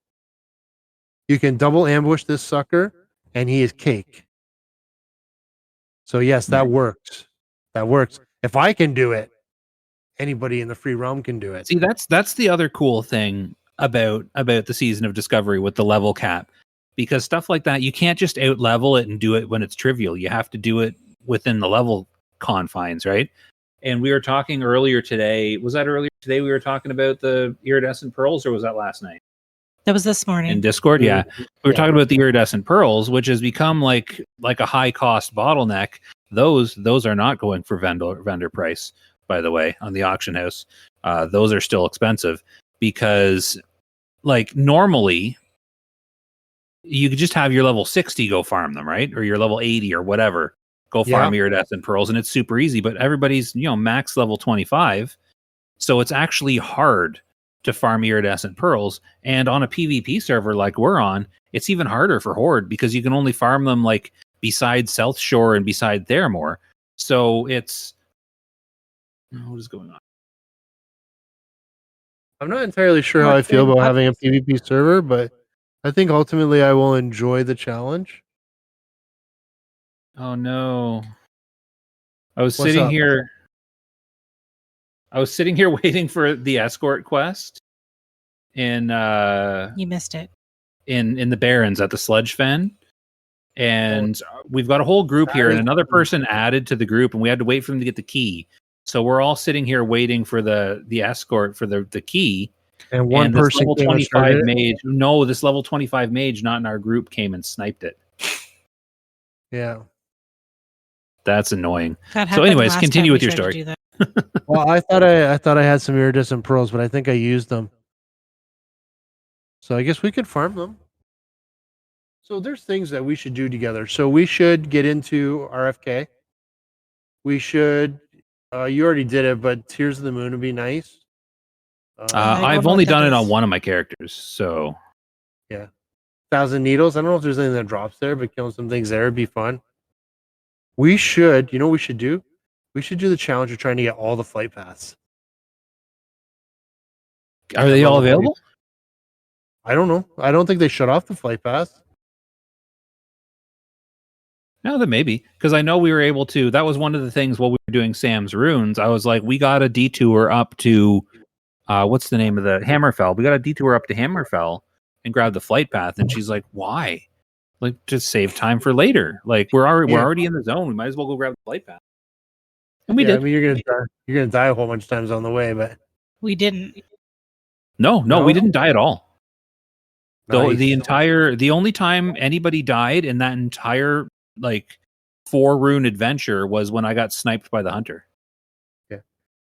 You can double ambush this sucker, and he is cake. So yes, that works. That works. If I can do it, anybody in the free realm can do it. See, that's the other cool thing about the Season of Discovery with the level cap, because stuff like that you can't just out level it and do it when it's trivial. You have to do it within the level confines, right? And we were talking earlier today. Was that earlier today? We were talking about the iridescent pearls, or was that last night that was this morning. in Discord? Yeah, we were Yeah. talking about the iridescent pearls, which has become like a high cost bottleneck. Those are not going for vendor price, by the way, on the auction house. Those are still expensive because, like, normally you could just have your level 60 go farm them, right? Or your level 80 or whatever, go farm iridescent pearls, and it's super easy. But everybody's max level 25, so it's actually hard to farm iridescent pearls. And on a PvP server like we're on, it's even harder for Horde because you can only farm them like beside South Shore and beside Theramore. So it's what is going on? I'm not entirely sure how I feel about having a PvP server, but I think ultimately I will enjoy the challenge. Oh no. I was What's sitting up? here waiting for the escort quest in You missed it. in the Barrens at the Sludge Fen. And we've got a whole group here, and another person added to the group, and we had to wait for them to get the key. So we're all sitting here waiting for the escort for the key. And one this person level came and 25 started it? mage. No, this level 25 mage not in our group came and sniped it. Yeah. That's annoying. That So happened anyways, last continue time with we your tried to story. do that. Well, I thought I had some iridescent pearls, but I think I used them. So I guess we could farm them. So there's things that we should do together. So we should get into RFK. We should. You already did it, but Tears of the Moon would be nice. I don't I've know only what that done it on is. one of my characters, so yeah, 1,000 needles. I don't know if there's anything that drops there, but killing some things there would be fun. We should. You know what we should do? We should do the challenge of trying to get all the flight paths. are they all available? I don't know. I don't think they shut off the flight paths. No, that maybe because I know we were able to. That was one of the things while we were doing Sam's runes. I was like, we got a detour up to what's the name of the Hammerfell? We got a detour up to Hammerfell and grab the flight path. And she's like, why? Like, just save time for later. Like, we're already in the zone. We might as well go grab the flight path. And we did. I mean, you're gonna die a whole bunch of times on the way, but We didn't. No, we didn't die at all. Nice. The only time anybody died in that entire like 4 rune adventure was when I got sniped by the hunter.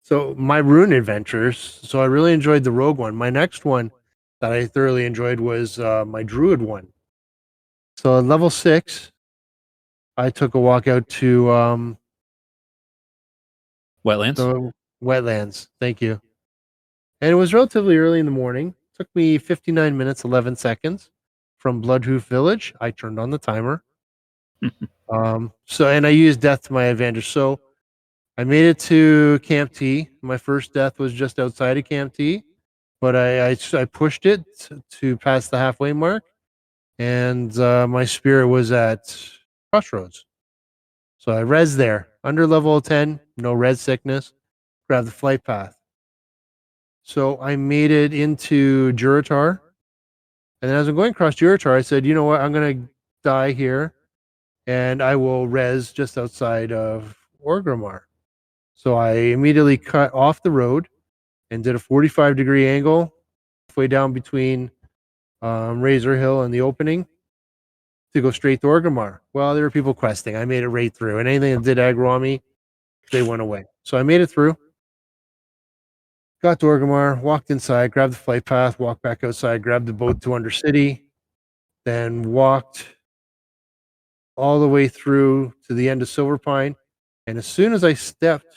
So my rune adventures. So I really enjoyed the rogue one. My next one that I thoroughly enjoyed was my druid one. So at level 6, I took a walk out to Wetlands. the wetlands. Thank you. And it was relatively early in the morning. Took me 59 minutes 11 seconds from Bloodhoof Village. I turned on the timer. And I used death to my advantage. So I made it to Camp T. My first death was just outside of Camp T, but I pushed it to pass the halfway mark, and my spirit was at Crossroads. So I res there under level 10, no res sickness. Grab the flight path. So I made it into Juratar, and then as I'm going across Juratar, I said, you know what, I'm gonna die here, and I will res just outside of Orgrimmar. So I immediately cut off the road and did a 45-degree angle halfway down between Razor Hill and the opening to go straight to Orgrimmar. Well, there were people questing. I made it right through, and anything that did aggro on me, they went away. So I made it through. Got to Orgrimmar, walked inside, grabbed the flight path, walked back outside, grabbed the boat to Undercity, then walked all the way through to the end of Silverpine. And as soon as I stepped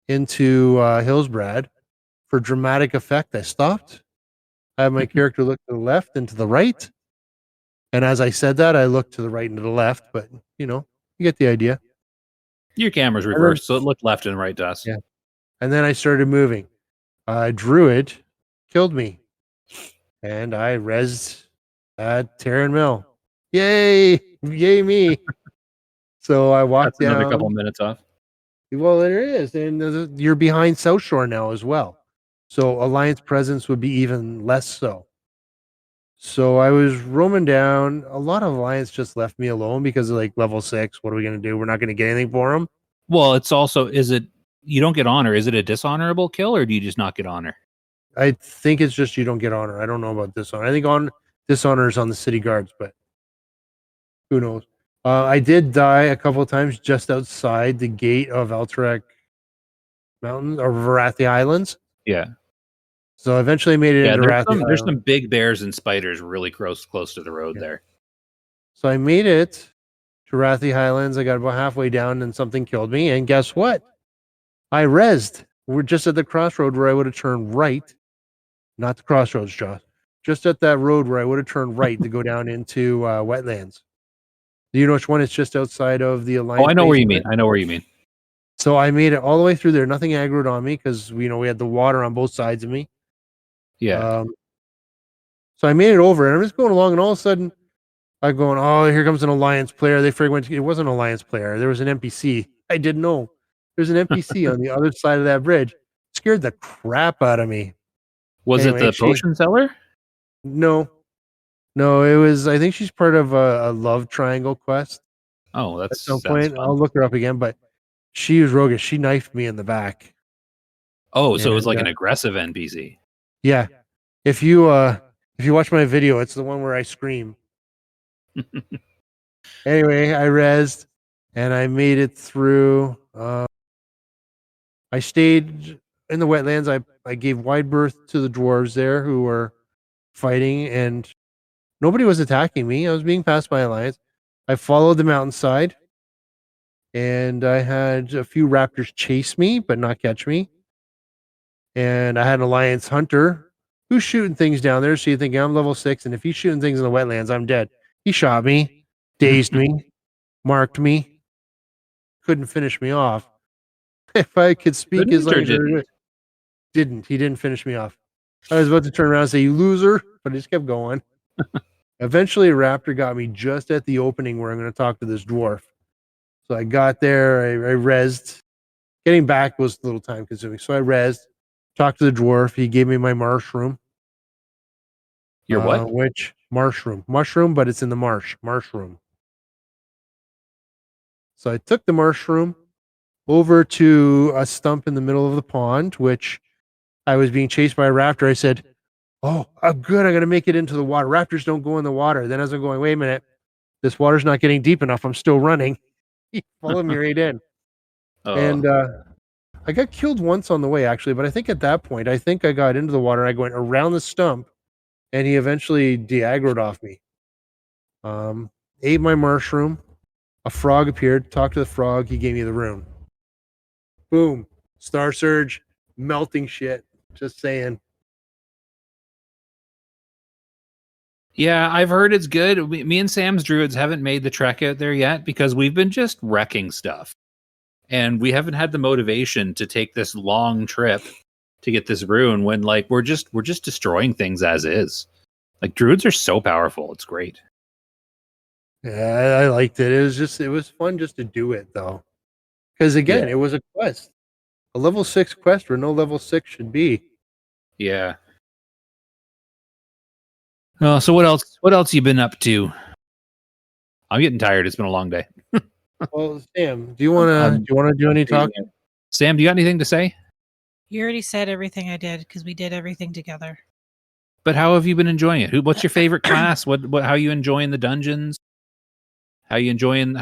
into Hillsbrad, for dramatic effect, I stopped. I had my character look to the left and to the right. And as I said that, I looked to the right and to the left, but you get the idea. Your camera's reversed, so it looked left and right to us. Yeah. And then I started moving. Druid killed me. And I rezzed at Terran Mill. Yay! Yay me! So I walked That's down. another couple minutes off. Well, there is. And you're behind South Shore now as well. So Alliance presence would be even less so. So I was roaming down. A lot of Alliance just left me alone because of like level 6. What are we going to do? We're not going to get anything for them. Well, it's also, you don't get honor. Is it a dishonorable kill or do you just not get honor? I think it's just you don't get honor. I don't know about dishonor. I think dishonor is on the city guards, but who knows? I did die a couple of times just outside the gate of Alterac Mountains or Varathi Islands. Yeah. So eventually I made it into Varathi. There's some big bears and spiders really close to the road there. So I made it to Rathi Highlands. I got about halfway down and something killed me. And guess what? I rezzed. We're just at the crossroad where I would have turned right not the crossroads, Josh. Just at that road where I would have turned right to go down into wetlands. Do you know which one? It's just outside of the Alliance. Oh, I know where base you there. mean. I know where you mean. So I made it all the way through there. Nothing aggroed on me because we had the water on both sides of me. Yeah. So I made it over, and I'm just going along, and all of a sudden, I'm going, oh, here comes an Alliance player. They figured it wasn't an Alliance player. There was an NPC. I didn't know. There's an NPC on the other side of that bridge. Scared the crap out of me. Was Anyway, it the potion seller? No, it was. I think she's part of a love triangle quest. Oh, At that's some sounds point, fun. I'll look her up again. But she was roguish. She knifed me in the back. Oh, so it was And, like an aggressive NPC. Yeah. If you watch my video, it's the one where I scream. Anyway, I rezzed and I made it through. I stayed in the wetlands. I gave wide berth to the dwarves there who were fighting, and nobody was attacking me. I was being passed by Alliance. I followed the mountainside, and I had a few raptors chase me, but not catch me. And I had an Alliance hunter who's shooting things down there. So you think I'm level 6, and if he's shooting things in the wetlands, I'm dead. He shot me, dazed me, marked me, couldn't finish me off. If I could speak his Couldn't or language, he didn't finish me off. I was about to turn around and say, "You loser," but I just kept going. Eventually, a raptor got me just at the opening where I'm going to talk to this dwarf. So I got there, I rezzed. Getting back was a little time consuming. So I rezzed, talked to the dwarf. He gave me my mushroom. Your what? Which mushroom, but it's in the marshroom. So I took the mushroom over to a stump in the middle of the pond, which I was being chased by a raptor. I said, "Oh, I'm good. I'm going to make it into the water. Raptors don't go in the water." Then as I'm going, wait a minute, this water's not getting deep enough. I'm still running. He followed me right in. Oh, And I got killed once on the way, actually. But I think at that point, I got into the water. I went around the stump, and he eventually de-aggroed off me. Ate my mushroom. A frog appeared. Talked to the frog. He gave me the rune. Boom. Star Surge. Melting shit. Just saying. yeah, I've heard it's good. Me and Sam's druids haven't made the trek out there yet because we've been just wrecking stuff. And we haven't had the motivation to take this long trip to get this rune when like we're just destroying things as is. Like druids are so powerful. It's great. Yeah, I liked it. It was fun just to do it though. Because again, Yeah. it was a quest. A level 6 quest where no level 6 should be. Yeah. Oh, so what else? What else you been up to? I'm getting tired. It's been a long day. Well, Sam, do you wanna do any talk? Sam, do you got anything to say? You already said everything I did because we did everything together. But how have you been enjoying it? What's your favorite class? What how you enjoying the dungeons? How you enjoying the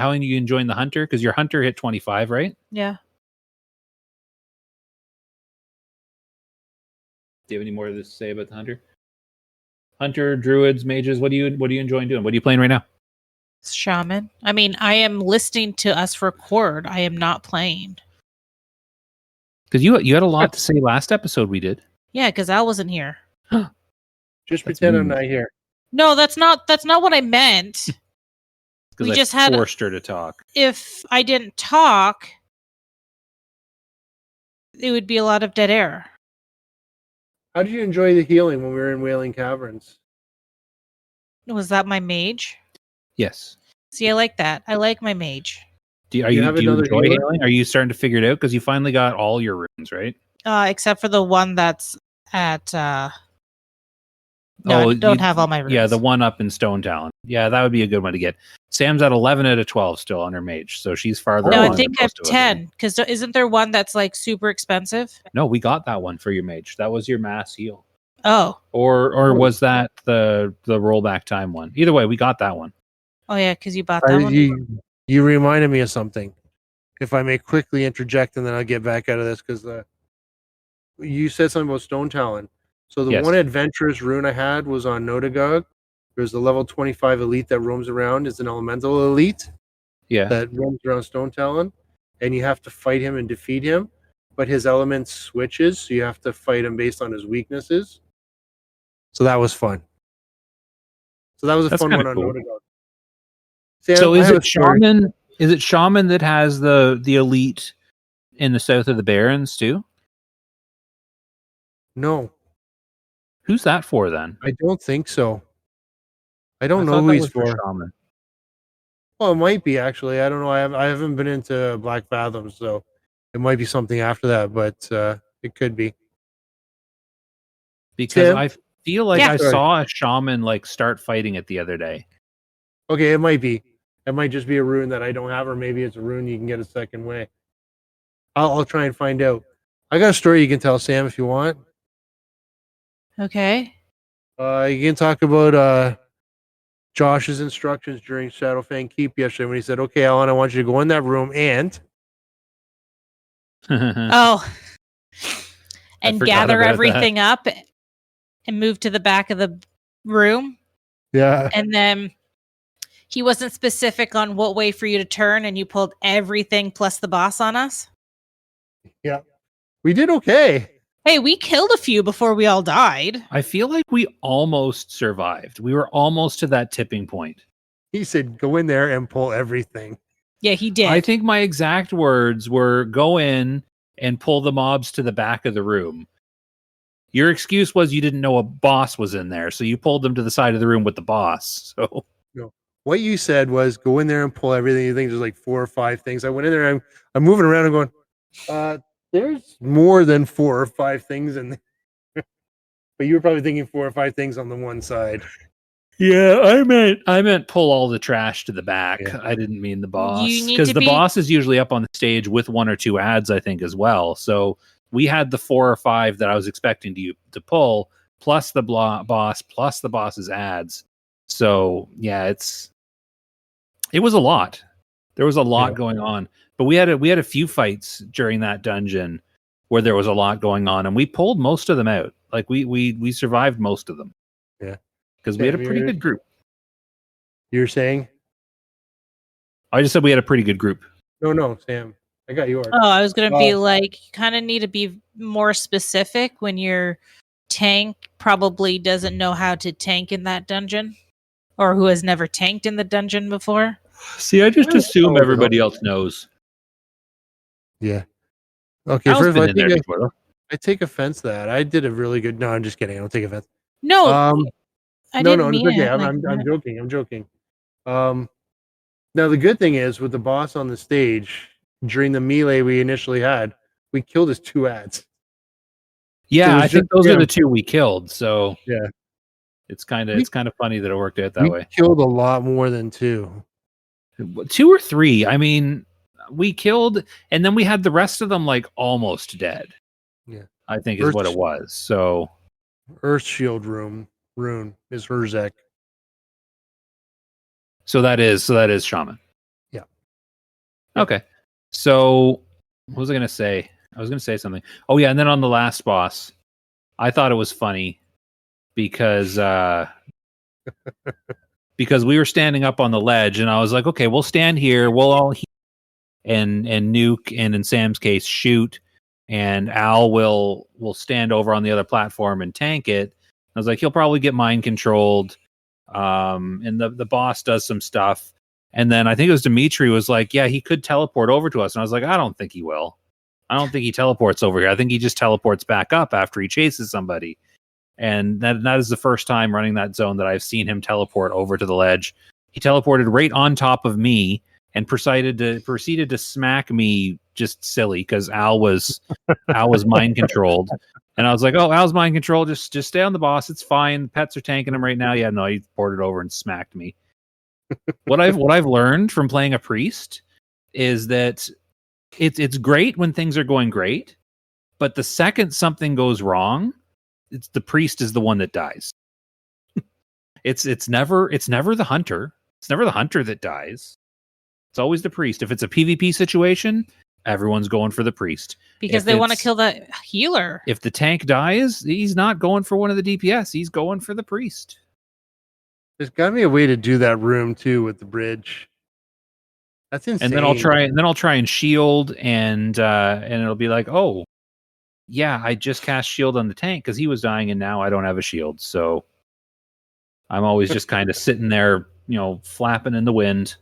hunter? Because your hunter hit 25, right? Yeah. Do you have any more to say about the hunter? Hunter, druids, mages, what are you enjoying doing? What are you playing right now? Shaman. I mean, I am listening to us record. I am not playing. Because you had a lot to say last episode we did. Yeah, because Al wasn't here. Just That's pretend I'm mean. not here. No, that's not what I meant. Because We I just had- forced her to talk. If I didn't talk, it would be a lot of dead air. How did you enjoy the healing when we were in Wailing Caverns? Was that my mage? Yes. See, I like that. I like my mage. Do you have enjoy another healer? healing? Are you starting to figure it out? Because you finally got all your runes, right? Except for the one that's at no, I don't have all my runes. Yeah, the one up in Stone Talon. Yeah, that would be a good one to get. Sam's at 11 out of 12 still on her mage, so she's farther No, along. I think I have 10. Because isn't there one that's like super expensive? No, we got that one for your mage. That was your mass heal. Oh. Or was that the rollback time one? Either way, we got that one. Oh yeah, because you bought that one. You reminded me of something. If I may quickly interject, and then I'll get back out of this, because you said something about Stone Talon. So the Yes. one adventurous rune I had was on Nodagog. There's the level 25 elite that roams around. It's an elemental elite Yeah. that roams around Stone Talon, and you have to fight him and defeat him. But his element switches, so you have to fight him based on his weaknesses. So that was fun. So that was a That's fun kinda one on cool. Naughty Dog. Sam, So I is have it a story. Shaman? Is it Shaman that has the elite in the south of the Barrens too? No, Who's that for then? I don't think so. I I don't know thought who that he's was for for. Shaman. Well, it might be actually. I don't know. I haven't been into Black Fathom, so it might be something after that. But it could be. Because Sam, I feel like Yeah. I Sorry. saw a Shaman like start fighting it the other day. Okay, it might be. It might just be a rune that I don't have, or maybe it's a rune you can get a second way. I'll try and find out. I got a story you can tell, Sam, if you want. Okay. You can talk about Josh's instructions during Shadowfang Keep yesterday when he said, "Okay, Alan, I want you to go in that room and Oh. And forgot gather about that. everything up and move to the back of the room. yeah, And then he wasn't specific on what way for you to turn, and you pulled everything plus the boss on us. yeah, we did okay." Hey, we killed a few before we all died. I feel like we almost survived. We were almost to that tipping point. He said, "Go in there and pull everything." Yeah, he did. I think my exact words were go in and pull the mobs to the back of the room. Your excuse was you didn't know a boss was in there, so you pulled them to the side of the room with the boss. So No, what you said was, "Go in there and pull everything." You think there's like 4 or 5 things. I went in there. I'm moving around and going, "There's more than 4 or 5 things in there." But you were probably thinking 4 or 5 things on the one side. yeah, I meant pull all the trash to the back. Yeah. I didn't mean the boss You need because to the be- boss is usually up on the stage with 1 or 2 ads, I think, as well. So we had the 4 or 5 that I was expecting to pull, plus the boss, plus the boss's ads. So yeah, it was a lot. There was a lot Yeah. going on, but we had a few fights during that dungeon where there was a lot going on, and we pulled most of them out. Like we survived most of them. Yeah. Because we had a Sam, pretty you're- good group. You're saying? I just said we had a pretty good group. No, Sam. I got yours. Oh, I was going to be Oh. like, you kind of need to be more specific when your tank probably doesn't know how to tank in that dungeon, or who has never tanked in the dungeon before. See, I just Yeah, assume oh, everybody else knows. Yeah. Okay, Al's first of all, been in there before, though. I take offense to that. I did a really good. No, I'm just kidding. I don't take offense. No, I No, didn't it's mean okay. it. I'm joking. I'm joking. Now the good thing is with the boss on the stage during the melee we initially had, we killed his 2 ads. Yeah, was I think just those are him. the 2 we killed. So Yeah. it's kind of funny that it worked out that We way. killed a lot more than 2. 2 or 3. I mean, we killed, and then we had the rest of them like almost dead. Yeah. I think is what it was. So Earth Shield rune is Herzek. So that is Shaman. Yeah. Okay. So what was I gonna say? I was gonna say something. Oh yeah, and then on the last boss, I thought it was funny because because we were standing up on the ledge, and I was like, okay, we'll stand here. We'll all and nuke, and in Sam's case, shoot, and Al will stand over on the other platform and tank it. I was like, he'll probably get mind controlled. And the boss does some stuff, and then I think it was Dimitri was like, yeah, he could teleport over to us, and I was like, I don't think he will. I don't think he teleports over here. I think he just teleports back up after he chases somebody. And that is the first time running that zone that I've seen him teleport over to the ledge. He teleported right on top of me and proceeded to smack me just silly because Al was mind controlled. And I was like, oh, Al's mind control. Just stay on the boss. It's fine. The pets are tanking him right now. Yeah, no, he ported over and smacked me. What I've learned from playing a priest is that it's great when things are going great, but the second something goes wrong, it's the priest is the one that dies. It's never the hunter. It's never the hunter that dies. It's always the priest. If it's a PvP situation, everyone's going for the priest. Because If they want to it's- kill the healer. If the tank dies, he's not going for one of the DPS. He's going for the priest. There's got to be a way to do that room too with the bridge. That's insane. And then I'll try and shield and it'll be like, oh, yeah, I just cast shield on the tank because he was dying, and now I don't have a shield. So I'm always just kind of sitting there, flapping in the wind,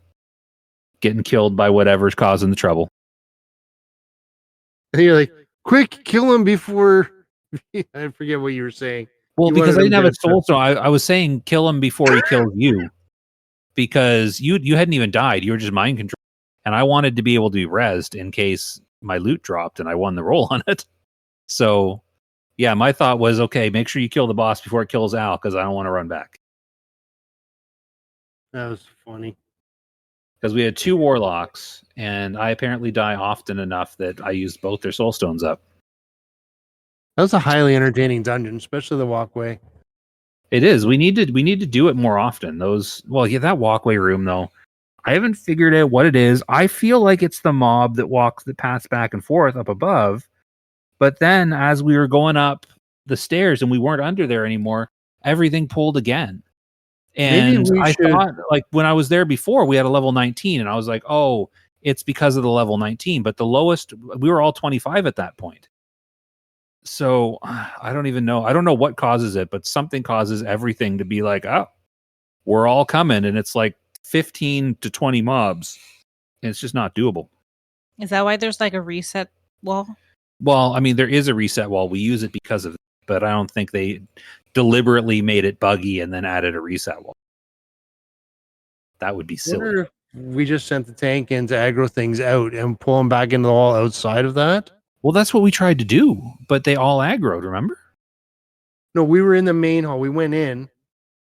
getting killed by whatever's causing the trouble. And you're like, quick, kill him before. I forget what you were saying. Well, You because wanted I him didn't have a dead soul stone, I was saying kill him before he kills you, because you hadn't even died. You were just mind control, and I wanted to be able to be rezzed in case my loot dropped and I won the roll on it. So, yeah, my thought was, okay, make sure you kill the boss before it kills Al, because I don't want to run back. That was funny. Because we had 2 warlocks, and I apparently die often enough that I used both their soul stones up. That was a highly entertaining dungeon, especially the walkway. It is. We need to do it more often. That walkway room though, I haven't figured out what it is. I feel like it's the mob that paths back and forth up above. But then as we were going up the stairs and we weren't under there anymore, everything pulled again. And thought, like, when I was there before, we had a level 19, and I was like, oh, it's because of the level 19. But the lowest, we were all 25 at that point. So I don't even know. I don't know what causes it, but something causes everything to be like, oh, we're all coming. And it's like 15 to 20 mobs. And it's just not doable. Is that why there's like a reset wall? Well, I mean, there is a reset wall. We use it because of it, but I don't think they deliberately made it buggy and then added a reset wall. That would be silly. We just sent the tank in to aggro things out and pull them back into the wall outside of that. Well, that's what we tried to do, but they all aggroed, remember? No, we were in the main hall. We went in.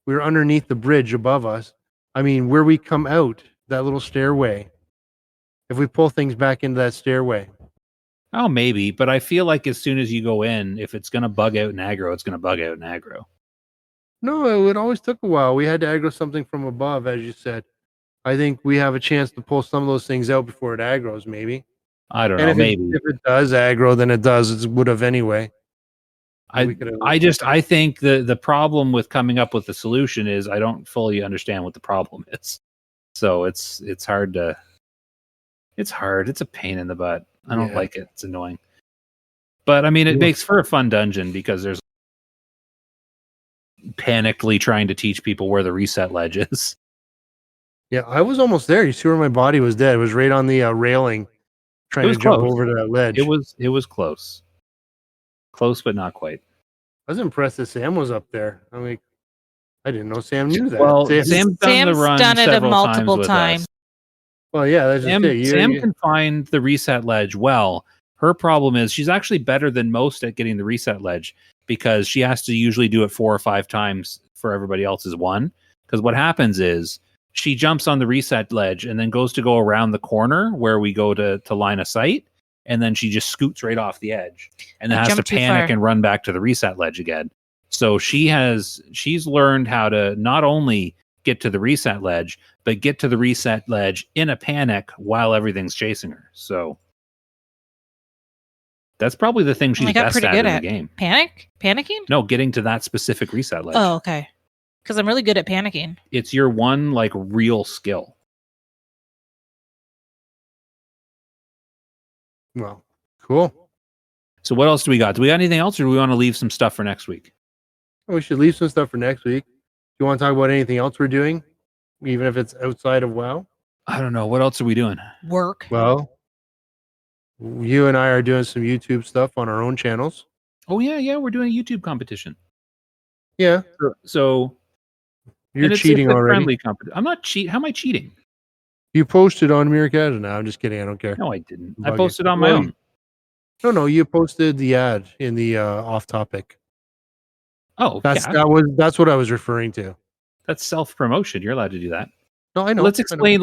We were underneath the bridge above us. I mean, where we come out, that little stairway. If we pull things back into that stairway. Oh, maybe, but I feel like as soon as you go in, if it's going to bug out and aggro, it's going to bug out and aggro. No, it always took a while. We had to aggro something from above, as you said. I think we have a chance to pull some of those things out before it aggroes, maybe. I don't know, maybe. If it does aggro, then it does. It would have anyway. I think the problem with coming up with the solution is I don't fully understand what the problem is. So it's hard to... It's hard. It's a pain in the butt. I don't like it. It's annoying. But, I mean, it makes for a fun dungeon because there's panically trying to teach people where the reset ledge is. Yeah, I was almost there. You see where my body was dead? It was right on the railing, trying to jump over to that ledge. It was close. Close, but not quite. I was impressed that Sam was up there. I'm like, I didn't know Sam knew that. Well, Sam's done the run done it multiple times. Well, yeah, that's just it. Sam can find the reset ledge well. Her problem is she's actually better than most at getting the reset ledge because she has to usually do it 4 or 5 times for everybody else's one. Because what happens is she jumps on the reset ledge and then goes to go around the corner where we go to line of sight. And then she just scoots right off the edge and then has to panic and run back to the reset ledge again. So she's learned how to not only get to the reset ledge, but get to the reset ledge in a panic while everything's chasing her. So that's probably the thing she's best at in the game. Panicking? No, getting to that specific reset ledge. Oh, okay. Because I'm really good at panicking. It's your one like real skill. Well, cool. So what else do we got? Do we got anything else, or do we want to leave some stuff for next week? We should leave some stuff for next week. Do you want to talk about anything else we're doing, even if it's outside of WoW? I don't know. What else are we doing? Work. Well, you and I are doing some YouTube stuff on our own channels. Oh, yeah. We're doing a YouTube competition. Yeah. So you're cheating already. I'm not cheating. How am I cheating? You posted on Meerkat. No, I'm just kidding. I don't care. No, I didn't. I posted on my own. No, you posted the ad in the off topic. Oh, that's what I was referring to. That's self-promotion. You're allowed to do that. No, I know. Let's explain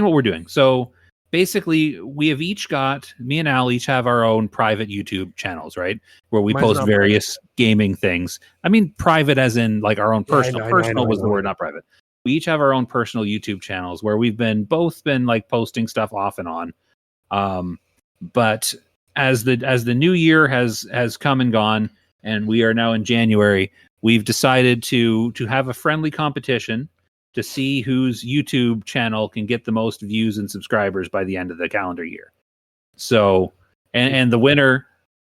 what we're doing. So basically, we have each got, me and Al each have our own private YouTube channels, right? Where we post various gaming things. I mean, private as in like our own personal. Personal was the word, not private. We each have our own personal YouTube channels where we've both been like posting stuff off and on. But as the new year has come and gone, and we are now in January, we've decided to have a friendly competition to see whose YouTube channel can get the most views and subscribers by the end of the calendar year. So, and the winner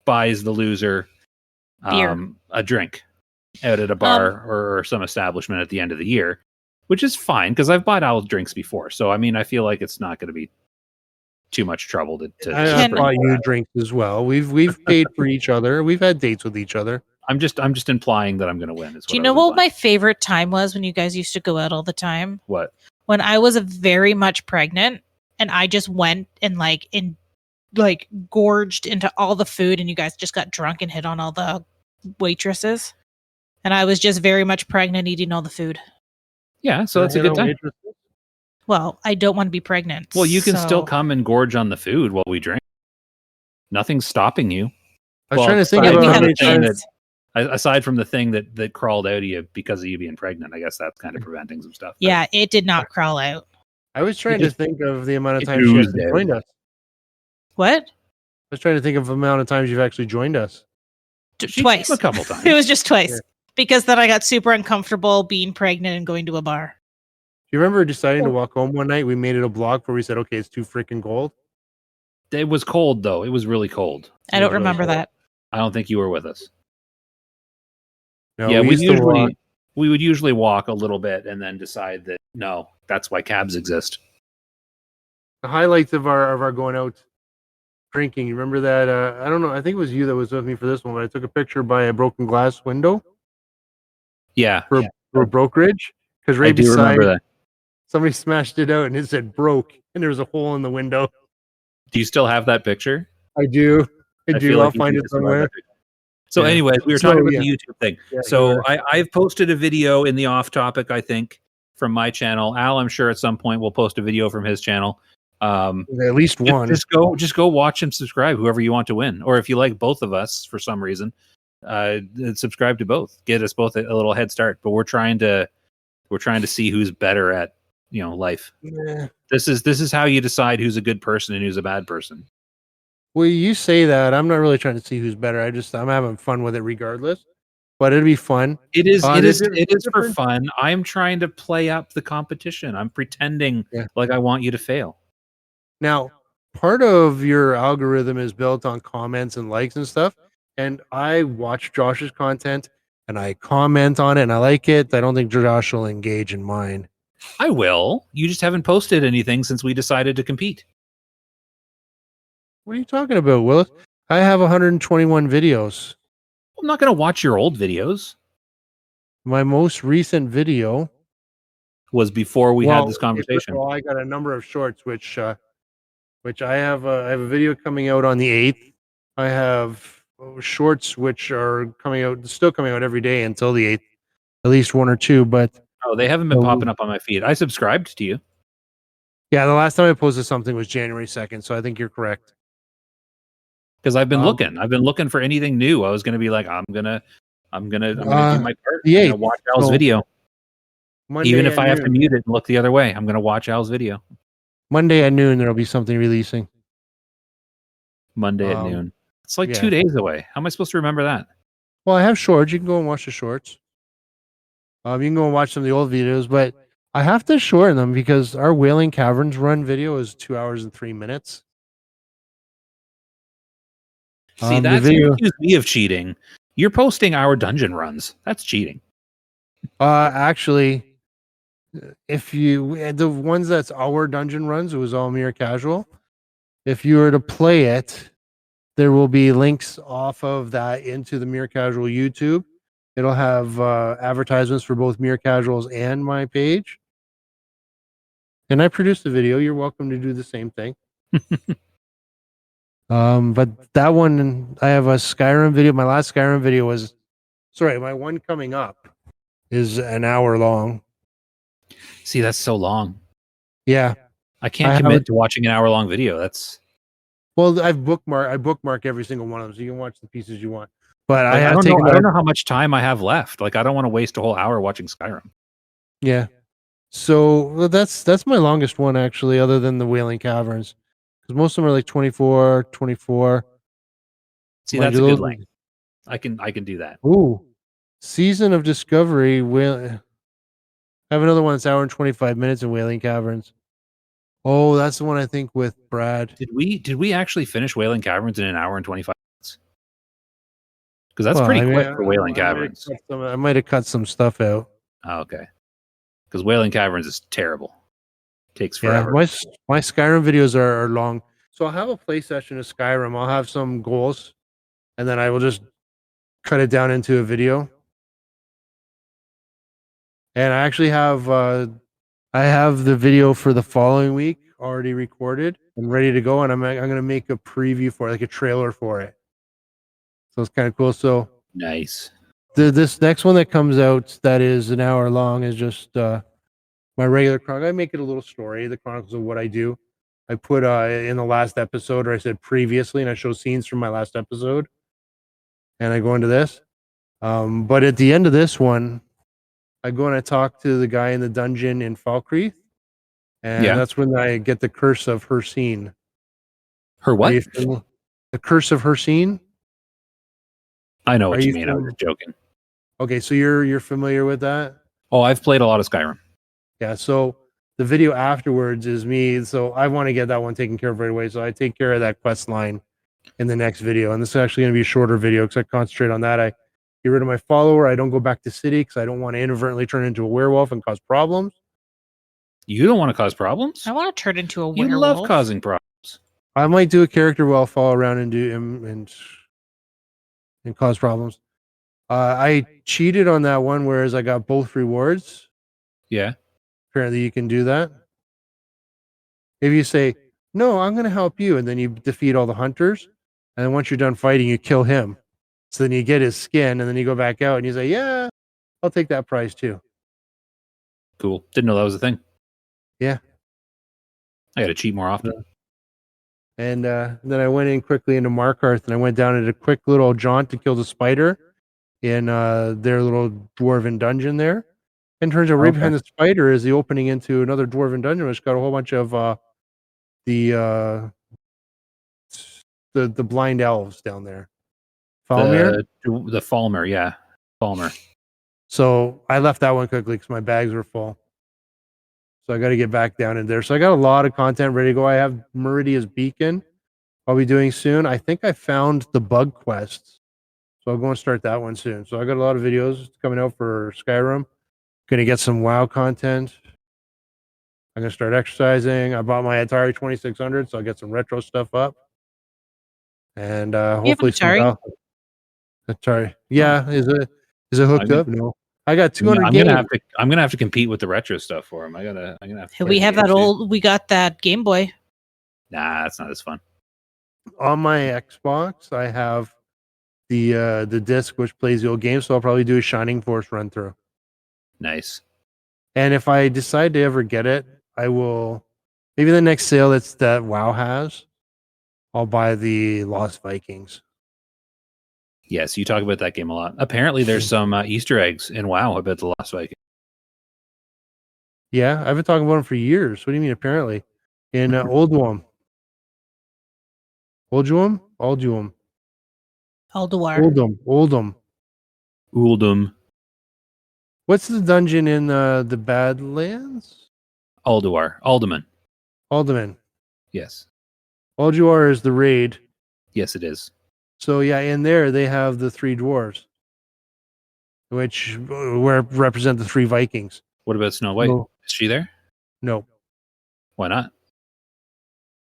buys the loser Beer. a drink out at a bar or some establishment at the end of the year, which is fine because I've bought Al drinks before. So I mean, I feel like it's not going to be too much trouble to I Can- bought you drinks as well. We've paid for each other. We've had dates with each other. I'm just implying that I'm going to win. Do you know what my favorite time was when you guys used to go out all the time? What? When I was very much pregnant and I just went and gorged into all the food and you guys just got drunk and hit on all the waitresses. And I was just very much pregnant eating all the food. Yeah, so that's a good time. Well, I don't want to be pregnant. Well, you can so- still come and gorge on the food while we drink. Nothing's stopping you. I was trying to think aside about We how have many a times. chance. Aside from the thing that crawled out of you because of you being pregnant, I guess that's kind of preventing some stuff. Yeah, it did not crawl out. I was trying to just- think of the amount of it times you oozed actually out. joined us. What? I was trying to think of the amount of times you've actually joined us. She Twice. came a couple times. It was just twice. Yeah. Because then I got super uncomfortable being pregnant and going to a bar. Do you remember deciding to walk home one night? We made it a block where we said, "Okay, it's too freaking cold." It was cold though. It was really cold. I It don't was really remember cold. that. I don't think you were with us. No, Yeah, we used to walk. we would usually walk a little bit and then decide that no, that's why cabs exist. The highlights of our going out drinking. You remember that? I don't know. I think it was you that was with me for this one, but I took a picture by a broken glass window Yeah, for a brokerage because right I do beside remember that. somebody smashed it out and it said broke and there was a hole in the window. Do you still have that picture? I do. I feel do. like I'll you find do it still have somewhere. that picture. So, Yeah. anyways, we were So, talking about yeah. the YouTube thing. Yeah, So, you were. I've posted a video in the off topic, I think, from my channel. Al, I'm sure at some point will post a video from his channel. At least one. Just go watch and subscribe, whoever you want to win. Or if you like both of us for some reason, subscribe to both. Get us both a little head start. But we're trying to see who's better at life. Yeah. This is how you decide who's a good person and who's a bad person. Well, you say that. I'm not really trying to see who's better. I'm having fun with it regardless. But it'd be fun. It is there's it is for different- fun. I'm trying to play up the competition. I'm pretending Yeah. like I want you to fail. Now, part of your algorithm is built on comments and likes and stuff. And I watch Josh's content and I comment on it and I like it. I don't think Josh will engage in mine. I will. You just haven't posted anything since we decided to compete. What are you talking about, Willis? I have 121 videos. I'm not going to watch your old videos. My most recent video Was before we had this okay, first conversation. of all, I got a number of shorts, which I have. I have a video coming out on the 8th. I have shorts which are still coming out every day until the 8th, at least one or two. But Oh, they haven't been So- popping up on my feed. I subscribed to you. yeah, the last time I posted something was January 2nd, so I think you're correct. Because I've been Um, looking. I've been looking for anything new. I was going to be like, I'm gonna do my part. the I'm gonna 8th, watch Al's so video, Monday even if at I have to noon. mute it and look the other way. I'm gonna watch Al's video Monday at noon, there'll be something releasing. Monday at Um, noon. It's like yeah. 2 days away. How am I supposed to remember that? Well, I have shorts. You can go and watch the shorts. You can go and watch some of the old videos, but I have to shorten them because our Whaling Caverns run video is 2 hours and 3 minutes. See, The that's video- you accuse me of cheating. You're posting our dungeon runs. That's cheating. Actually, if you the ones that's our dungeon runs, it was all mere casual. If you were to play it, there will be links off of that into the mere casual YouTube. It'll have advertisements for both mere casuals and my page. And I produced the video. You're welcome to do the same thing. But that one, I have a Skyrim video. My last Skyrim video was, my one coming up is an hour long. See, that's so long. Yeah. I can't I commit haven't- to watching an hour-long video. That's Well, I bookmark every single one of them, so you can watch the pieces you want. But I like, have don't taken know. I don't know how much time I have left. Like, I don't want to waste a whole hour watching Skyrim. Yeah. So well, that's my longest one actually, other than the Whaling Caverns, because most of them are like 24, 24. See, Mind that's a you, good those- length. I can do that. Ooh, Season of Discovery. I have another one that's hour and 25 minutes in Whaling Caverns. Oh, that's the one I think with Brad. Did we actually finish Whaling Caverns in an hour and 25 minutes? Because that's Well, pretty I mean, quick for Wailing I might have Caverns. I might have cut some stuff out. Oh, okay. Because Wailing Caverns is terrible. Takes Yeah, forever. my Skyrim videos are long. So I'll have a play session of Skyrim. I'll have some goals, and then I will just cut it down into a video. And I actually have I have the video for the following week already recorded and ready to go, and I'm gonna make a preview for it, like a trailer for it. So it's kind of cool. So Nice. this next one that comes out that is an hour long is just my regular chronicle. I make it a little story, the chronicles of what I do. I put in the last episode, or I said previously, and I show scenes from my last episode, and I go into this. But at the end of this one, I go and I talk to the guy in the dungeon in Falkreath, and Yeah. that's when I get the curse of Hircine. Her Are what? you the curse of Hircine? I know Are what you you mean. I was just joking. Okay, so you're familiar with that? Oh, I've played a lot of Skyrim. Yeah, so the video afterwards is me. So I want to get that one taken care of right away. So I take care of that quest line in the next video. And this is actually going to be a shorter video because I concentrate on that. I get rid of my follower. I don't go back to city because I don't want to inadvertently turn into a werewolf and cause problems. You don't want to cause problems? I want to turn into a You werewolf. love causing problems. I might do a character where I'll follow around and do and cause problems. I cheated on that one, whereas I got both rewards. Yeah. Apparently, you can do that. If you say, no, I'm going to help you, and then you defeat all the hunters, and then once you're done fighting, you kill him. So then you get his skin, and then you go back out and you say, yeah, I'll take that prize too. Cool. Didn't know that was a thing. Yeah. I got to cheat more often. And then I went in quickly into Markarth, and I went down at a quick little jaunt to kill the spider in their little dwarven dungeon there. And turns out right behind the spider is the opening into another dwarven dungeon, which got a whole bunch of the blind elves down there. Falmir? The Falmer, yeah. Falmer. So I left that one quickly because my bags were full. So I got to get back down in there. So I got a lot of content ready to go. I have Meridia's Beacon I'll be doing soon. I think I found the bug quests. So I'll go and start that one soon. So I got a lot of videos coming out for Skyrim. Going to get some WoW content. I'm going to start exercising. I bought my Atari 2600, so I'll get some retro stuff up. And hopefully some Atari. Yeah, is it hooked up? No. I got 200 games. I'm gonna have to compete with the retro stuff for him. I'm gonna have to We have that old. We got that Game Boy. Nah, that's not as fun. On my Xbox, I have the disc which plays the old game, so I'll probably do a Shining Force run through. Nice. And if I decide to ever get it, I will. Maybe the next sale that WoW has, I'll buy the Lost Vikings. Yes, you talk about that game a lot. Apparently, there's some Easter eggs in WoW about the Lost Vikings. Yeah, I've been talking about them for years. What do you mean? Apparently, in Ulduum. Ulduum. Ulduar. Uldum. What's the dungeon in the Badlands? Alderman. Alderman. Yes. Ulduar is the raid. Yes, it is. So yeah, in there they have the three dwarves, which represent the three Vikings. What about Snow White? No. Is she there? No. Why not?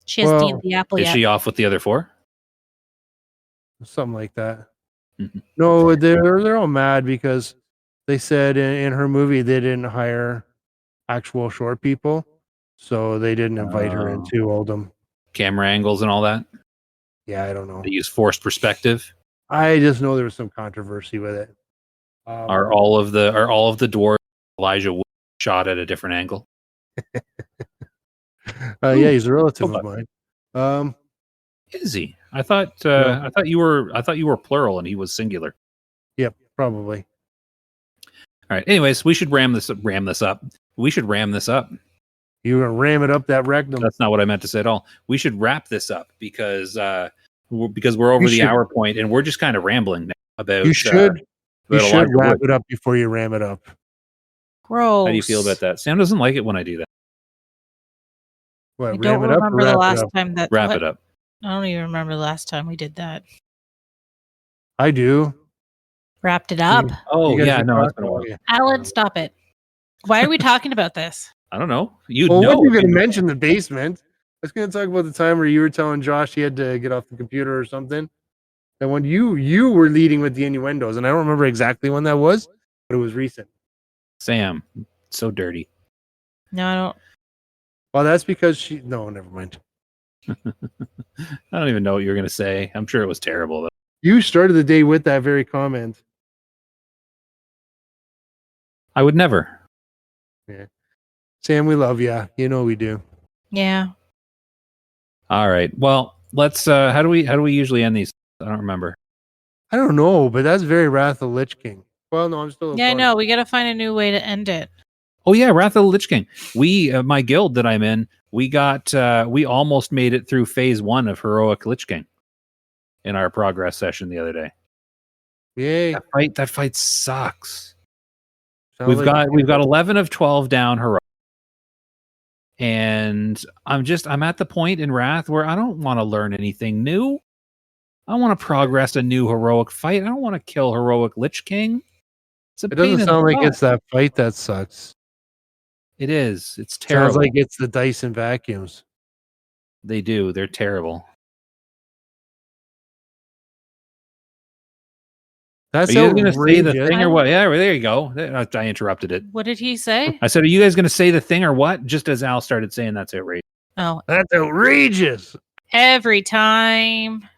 She has the apple Is yet. she off with the other four? Something like that. Mm-hmm. No, they're all mad because they said in her movie they didn't hire actual short people, so they didn't invite her into Oldham. Camera angles and all that. Yeah, I don't know. They use forced perspective. I just know there was some controversy with it. Are all of the dwarves Elijah Wood shot at a different angle? Yeah, he's a relative of mine. Is he? I thought you were plural and he was singular. Yep, probably. All right. Anyways, we should ram this up. We should ram this up. You're gonna ram it up that rectum. That's not what I meant to say at all. We should wrap this up because we're over the hour point and we're just kind of rambling now about. You should wrap it up before you ram it up. Gross. How do you feel about that? Sam doesn't like it when I do that. What, I don't remember the last time that. Wrap it up. I don't even remember the last time we did that. I do. Wrapped it up. Oh You guys yeah, are no, it's talking- been a while. yeah. Alan, stop it. Why are we talking about this? I don't know. You Well, know. what are you going to mention the basement? I was going to talk about the time where you were telling Josh he had to get off the computer or something. And when you were leading with the innuendos, and I don't remember exactly when that was, but it was recent. Sam, so dirty. No, I don't. Well, that's because she. No, never mind. I don't even know what you were gonna say. I'm sure it was terrible though. You started the day with that very comment. I would never. Sam, we love you. You know we do. Yeah. All right. Well, let's. How do we usually end these? I don't remember. I don't know, but that's very Wrath of Lich King. Well, no, I'm still. Yeah, I know. We got to find a new way to end it. Oh yeah, Wrath of the Lich King. We, my guild that I'm in, we got. We almost made it through phase 1 of Heroic Lich King in our progress session the other day. Yay. That fight sucks. Sounds We've like- got 11 of 12 down heroic. And I'm at the point in Wrath where I don't want to learn anything new. I want to progress a new heroic fight. I don't want to kill heroic Lich King. It's a It pain doesn't in the sound like butt. it's that fight that sucks. It is. It's terrible. Sounds like it's the Dyson vacuums. They do. They're terrible. That's Are you going to say the outrageous. thing or what? Yeah, there you go. I interrupted it. What did he say? I said, are you guys going to say the thing or what? Just as Al started saying that's outrageous. Oh, That's outrageous. every time.